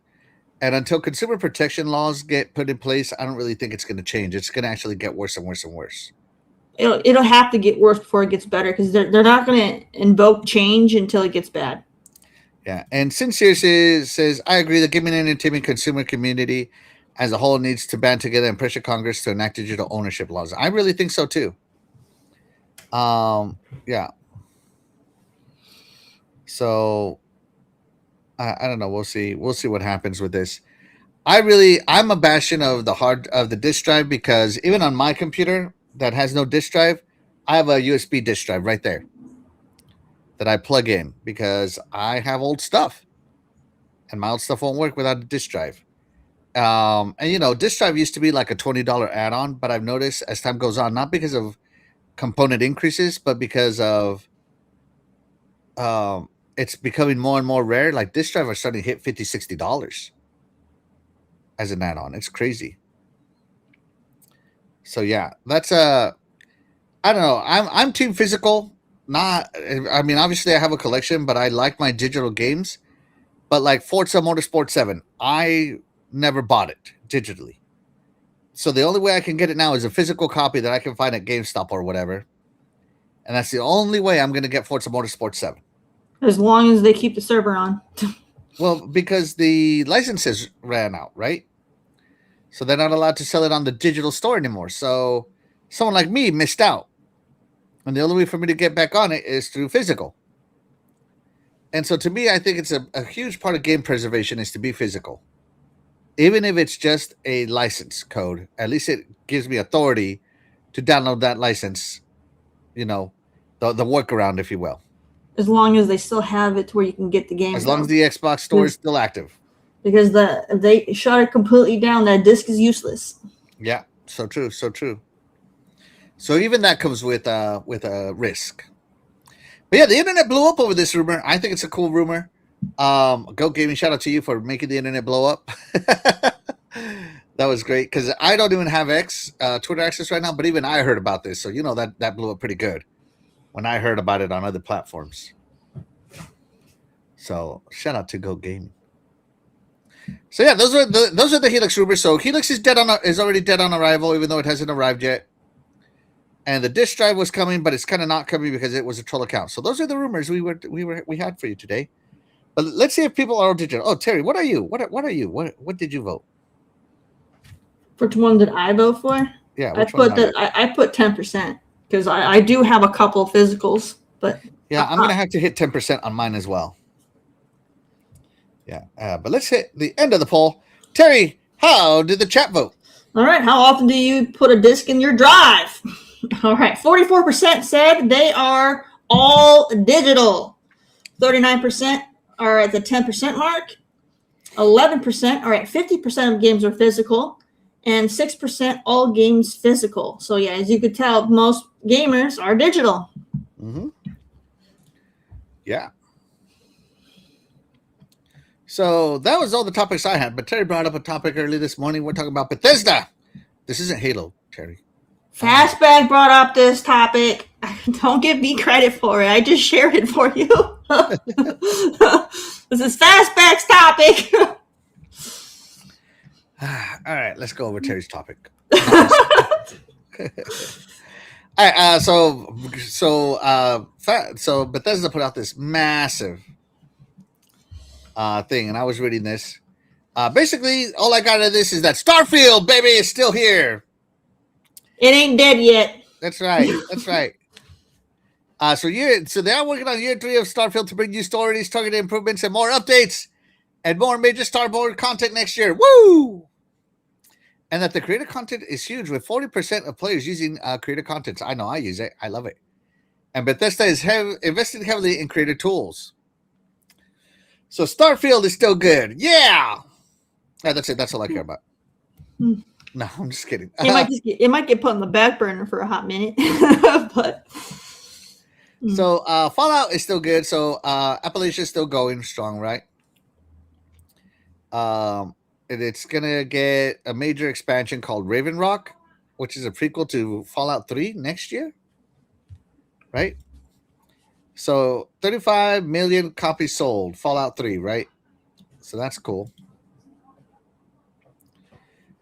And until consumer protection laws get put in place, I don't really think it's going to change. It's going to actually get worse and worse and worse. It'll have to get worse before it gets better because they're not going to invoke change until it gets bad. Yeah, and Sincere says, I agree that gaming and entertainment consumer community as a whole needs to band together and pressure Congress to enact digital ownership laws. I really think so too. Yeah. So I don't know. We'll see. We'll see what happens with this. I'm a bastion of the disk drive because even on my computer that has no disk drive, I have a USB disk drive right there that I plug in because I have old stuff, and my old stuff won't work without a disk drive. And you know, disk drive used to be like a $20 add-on, but I've noticed as time goes on, not because of component increases, but because of it's becoming more and more rare. Like disk drive are starting to hit $50-$60 as an add-on. It's crazy. So yeah, that's I don't know. I'm team physical. Not I mean, obviously I have a collection, but I like my digital games. But like Forza Motorsport 7, I never bought it digitally. So the only way I can get it now is a physical copy that I can find at GameStop or whatever. And that's the only way I'm going to get Forza Motorsport 7. As long as they keep the server on. Well, because the licenses ran out, right? So they're not allowed to sell it on the digital store anymore. So someone like me missed out. And the only way for me to get back on it is through physical. And so to me, I think it's a huge part of game preservation is to be physical. Even if it's just a license code, at least it gives me authority to download that license, you know, the workaround, if you will. As long as they still have it to where you can get the game. As long as the Xbox store is still active. Because they shut it completely down. That disc is useless. Yeah, so true, so true. So even that comes with a risk. But yeah, the internet blew up over this rumor. I think it's a cool rumor. Go Gaming, shout out to you for making the internet blow up. That was great because I don't even have Twitter access right now, but even I heard about this. So you know that blew up pretty good when I heard about it on other platforms. So shout out to Go Gaming. So yeah, those are the Helix rumors. So Helix is already dead on arrival, even though it hasn't arrived yet. And the disk drive was coming, but it's kind of not coming because it was a troll account. So those are the rumors we had for you today. But let's see if people are digital. Oh, Terry, what are you? What are you? What did you vote? Which one did I vote for? Yeah, I put 10% because I do have a couple of physicals, but yeah, I'm gonna have to hit 10% on mine as well. Yeah, but let's hit the end of the poll. Terry, how did the chat vote? All right, how often do you put a disc in your drive? All right, 44% said they are all digital. 39% are at the 10% mark. 11% are at 50% of games are physical. And 6% all games physical. So yeah, as you could tell, most gamers are digital. Mm-hmm. Yeah. So that was all the topics I had. But Terry brought up a topic early this morning. We're talking about Bethesda. This isn't Halo, Terry. Fastback brought up this topic. Don't give me credit for it. I just shared it for you. This is Fastback's topic. All right, let's go over Terry's topic. All right, so Bethesda put out this massive thing, and I was reading this. Basically, all I got out of this is that Starfield, baby, is still here. It ain't dead yet. That's right. That's right. So they are working on year 3 of Starfield to bring you stories, targeted improvements, and more updates, and more major Starboard content next year. Woo! And that the creator content is huge, with 40% of players using creator content. I know I use it. I love it. And Bethesda is investing heavily in creator tools. So Starfield is still good. Yeah! That's it. That's all I care about. No, I'm just kidding. It might get put on the back burner for a hot minute. But so Fallout is still good. So Appalachia is still going strong, right? It's gonna get a major expansion called Raven Rock, which is a prequel to Fallout 3 next year, right? So 35 million copies sold, Fallout 3, right? So that's cool.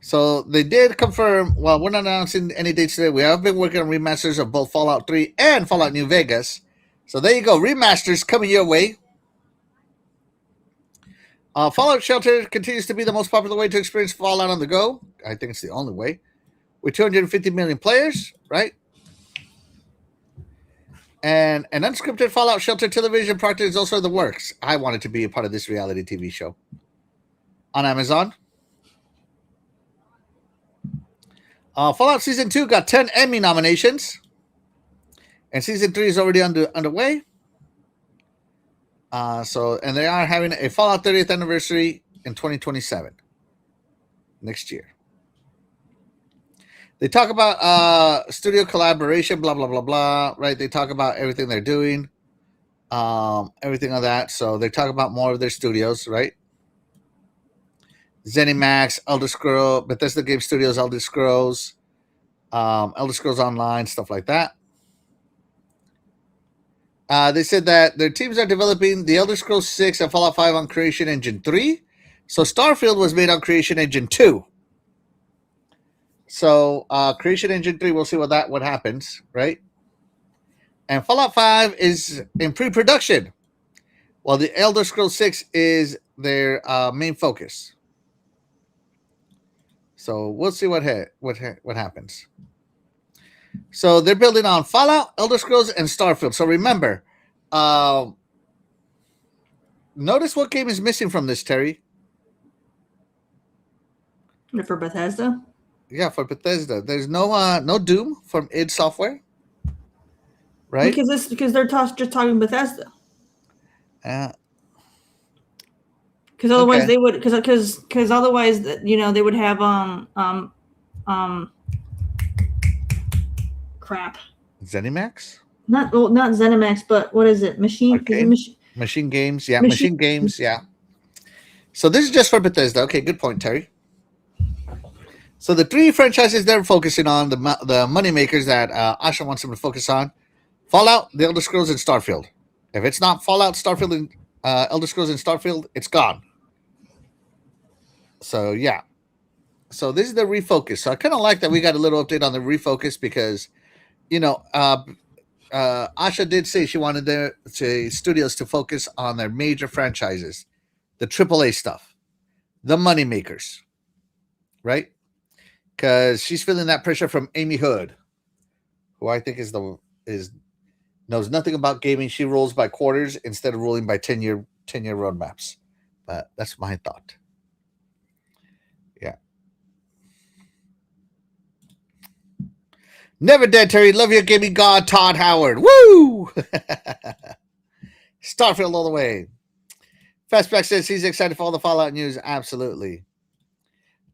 So they did confirm, well, we're not announcing any dates today. We have been working on remasters of both Fallout 3 and Fallout New Vegas. So there you go. Remasters coming your way. Fallout Shelter continues to be the most popular way to experience Fallout on the go. I think it's the only way. With 250 million players, right? And an unscripted Fallout Shelter television project is also in the works. I wanted to be a part of this reality TV show. On Amazon. Fallout Season 2 got 10 Emmy nominations. And Season 3 is already underway. And they are having a Fallout 30th anniversary in 2027. Next year. They talk about studio collaboration, blah, blah, blah, blah, right? They talk about everything they're doing, everything of that. So they talk about more of their studios, right? ZeniMax, Elder Scrolls, Bethesda Game Studios, Elder Scrolls Online, stuff like that. They said that their teams are developing the Elder Scrolls 6 and Fallout 5 on Creation Engine 3. So Starfield was made on Creation Engine 2. So Creation Engine 3, we'll see what happens, right? And Fallout 5 is in pre-production, while the Elder Scrolls 6 is their main focus. So we'll see what happens. So they're building on Fallout, Elder Scrolls, and Starfield. So remember, notice what game is missing from this, Terry. For Bethesda? Yeah, for Bethesda. There's no Doom from id Software. Right? Because they're just talking Bethesda. Because otherwise they would because otherwise they would have crap. ZeniMax? Not ZeniMax, but what is it? Machine Games. Yeah, Machine Games. Yeah. So this is just for Bethesda. Okay, good point, Terry. So the 3 franchises they're focusing on, the money makers that Asha wants them to focus on: Fallout, the Elder Scrolls, and Starfield. If it's not Fallout, Starfield, and Elder Scrolls, and Starfield, it's gone. So yeah. So this is the refocus. So I kind of like that we got a little update on the refocus because, Asha did say she wanted the studios to focus on their major franchises, the AAA stuff, the money makers, right? Because she's feeling that pressure from Amy Hood, who I think knows nothing about gaming. She rolls by quarters instead of ruling by 10-year roadmaps. But that's my thought. Yeah. Never dead, Terry. Love your gaming god, Todd Howard. Woo! Starfield all the way. Fastback says he's excited for all the Fallout news. Absolutely.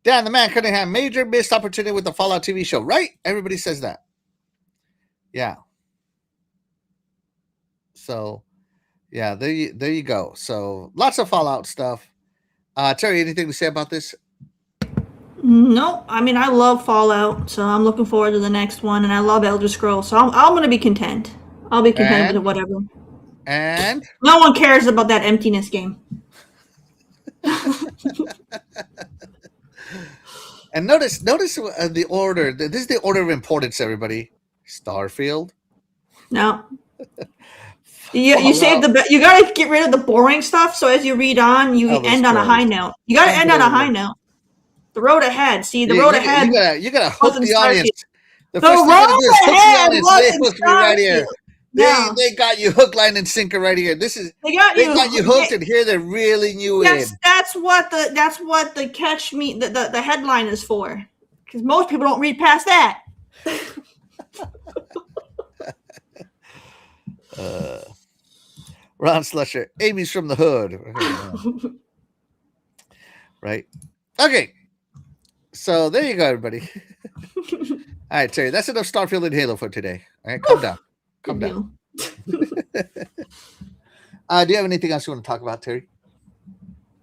Dan, the man Cunningham, major missed opportunity with the Fallout TV show, right? Everybody says that. Yeah. So, yeah, there you go. So, lots of Fallout stuff. Terry, anything to say about this? No, I mean, I love Fallout, so I'm looking forward to the next one, and I love Elder Scrolls, so I'm going to be content. I'll be content with whatever. And? No one cares about that emptiness game. And notice the order. This is the order of importance, everybody. Starfield. No. You save you gotta get rid of the boring stuff. So as you read on, you end on a high note. You gotta end on a high note. The road ahead. See the road ahead. You gotta hook the audience. The road ahead wasn't right here. No. They got you hook, line, and sinker right here. They got you hooked, and here they're reeling you in. That's what the catch me the headline is for. Because most people don't read past that. Ron Slusher, Amy's from the hood. Right. Okay. So there you go, everybody. All right, Terry. That's enough Starfield and Halo for today. All right, calm down. Calm down. Do you have anything else you want to talk about, Terry?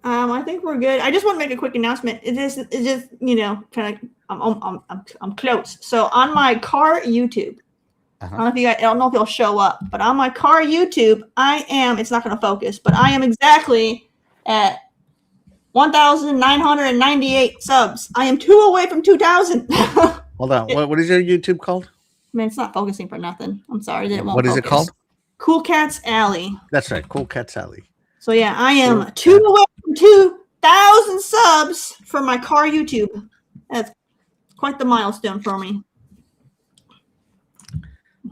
I think we're good. I just want to make a quick announcement. It's just kind of I'm close. So on my car YouTube, I don't know if it'll show up, but on my car YouTube, it's not going to focus, but I am exactly at 1,998 subs. I am 2 away from 2,000. Hold on. What is your YouTube called? Man, it's not focusing for nothing. I'm sorry that it won't. What is it called? Cool Cats Alley. That's right. Cool Cats Alley. So yeah, I am 2 away from 2,000 subs for my car YouTube. That's quite the milestone for me.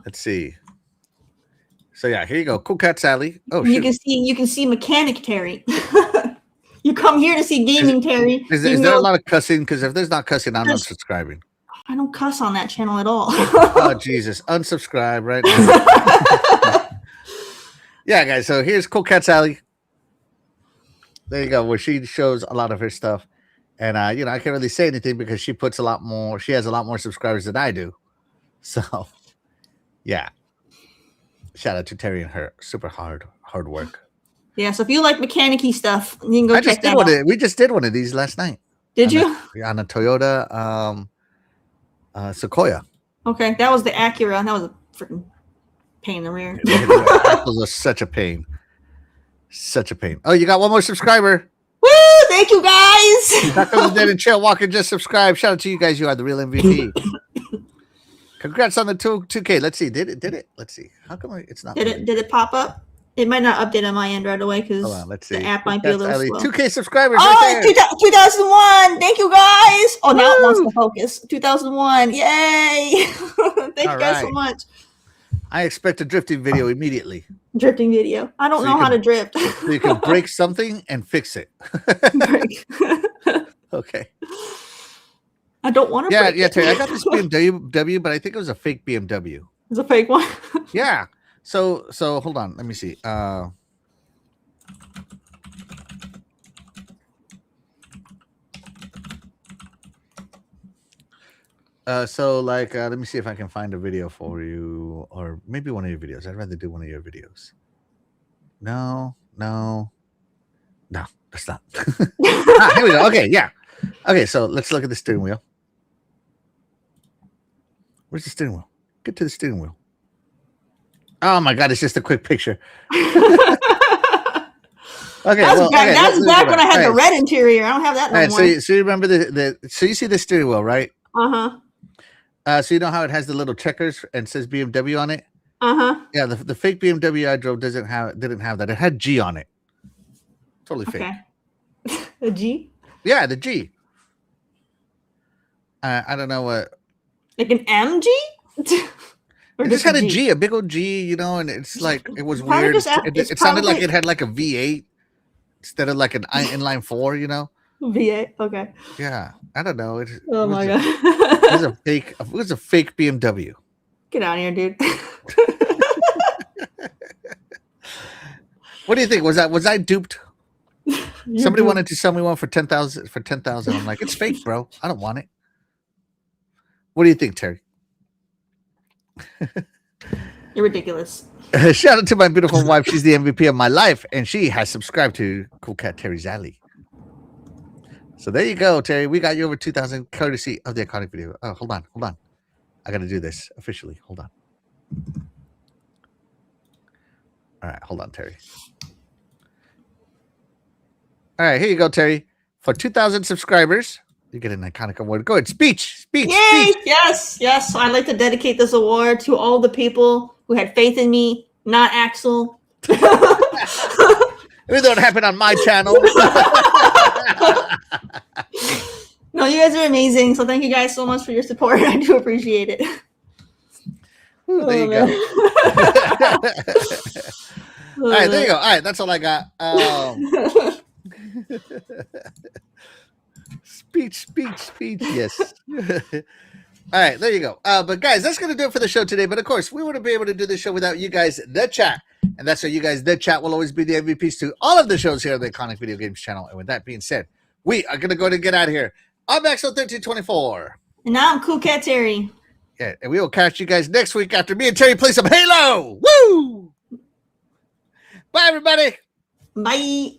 Let's see. So yeah, here you go. Cool Cats Alley. Oh, you can see Mechanic Terry. You come here to see Gaming Terry. Is there a lot of cussing? Because if there's not cussing, I'm not subscribing. I don't cuss on that channel at all. Oh Jesus! Unsubscribe right now. Yeah, guys. So here's Cool Cats Alley. There you go. Where she shows a lot of her stuff, and I can't really say anything because she puts a lot more. She has a lot more subscribers than I do. So, yeah. Shout out to Terry and her super hard work. Yeah. So if you like mechanic-y stuff, you can go check that out. We just did one of these last night. Did you? On a Toyota Sequoia. Okay, that was the Acura. That was a freaking pain in the rear. That was such a pain. Such a pain. Oh, you got one more subscriber. Woo! Thank you, guys. Dr. Dead and Chill Walker just subscribed. Shout out to you guys. You are the real MVP. Congrats on the 2K. Let's see. Did it? Let's see. How come it's not? Did it pop up? It might not update on my end right away because the app might be a little slow. 2K subscribers. Oh, right there. 2001. Thank you, guys. Oh, now it wants to focus. 2001. Yay. Thank you guys so much. I expect a drifting video immediately. Drifting video. I don't know how to drift. So you can break something and fix it. Okay. I don't want to break it. Terry, I got this BMW, but I think it was a fake BMW. It's a fake one? Yeah. So hold on. Let me see. Let me see if I can find a video for you, or maybe one of your videos. I'd rather do one of your videos. No, that's not. Here we go. Okay, yeah. Okay, so let's look at the steering wheel. Where's the steering wheel? Get to the steering wheel. Oh my God, it's just a quick picture. Okay, that's back when I had the red interior. I don't have that no more. So you remember so you see the steering wheel, right? Uh-huh. So you know how it has the little checkers and says BMW on it? Uh-huh. Yeah, the fake BMW I drove didn't have that. It had G on it. Totally fake. A G? Yeah, the G. I don't know what. Like an MG? It just had a G, a big old G, and it's like it was weird. It sounded like it had like a V8 instead of like an inline 4, V8, okay. Yeah, I don't know. My God. It was a fake BMW. Get out of here, dude. What do you think? Was I duped? Somebody wanted to sell me one for 10,000. I'm like, it's fake, bro. I don't want it. What do you think, Terry? You're ridiculous. Shout out to my beautiful wife. She's the MVP of my life, and she has subscribed to Cool Cat Terry's Alley. So there you go, Terry. We got you over 2,000 courtesy of the iconic video. Oh, hold on. I got to do this officially. Hold on. All right, hold on, Terry. All right, here you go, Terry. For 2,000 subscribers, you get an iconic award. Go ahead, speech. Yay! Yes. I'd like to dedicate this award to all the people who had faith in me, not Axel, Even though it happened on my channel. No, you guys are amazing. So thank you guys so much for your support. I do appreciate it. Ooh, there you go. All right, there you go. All right, that's all I got. Speech. Yes. All right, there you go. But guys, that's going to do it for the show today. But of course, we wouldn't be able to do this show without you guys, the chat. And that's why you guys, the chat, will always be the MVPs to all of the shows here on the Iconic Video Games channel. And with that being said, we are going to go ahead and get out of here. I'm Maxo1324. And now I'm Cool Cat Terry. Yeah, and we will catch you guys next week after me and Terry play some Halo. Woo! Bye, everybody. Bye.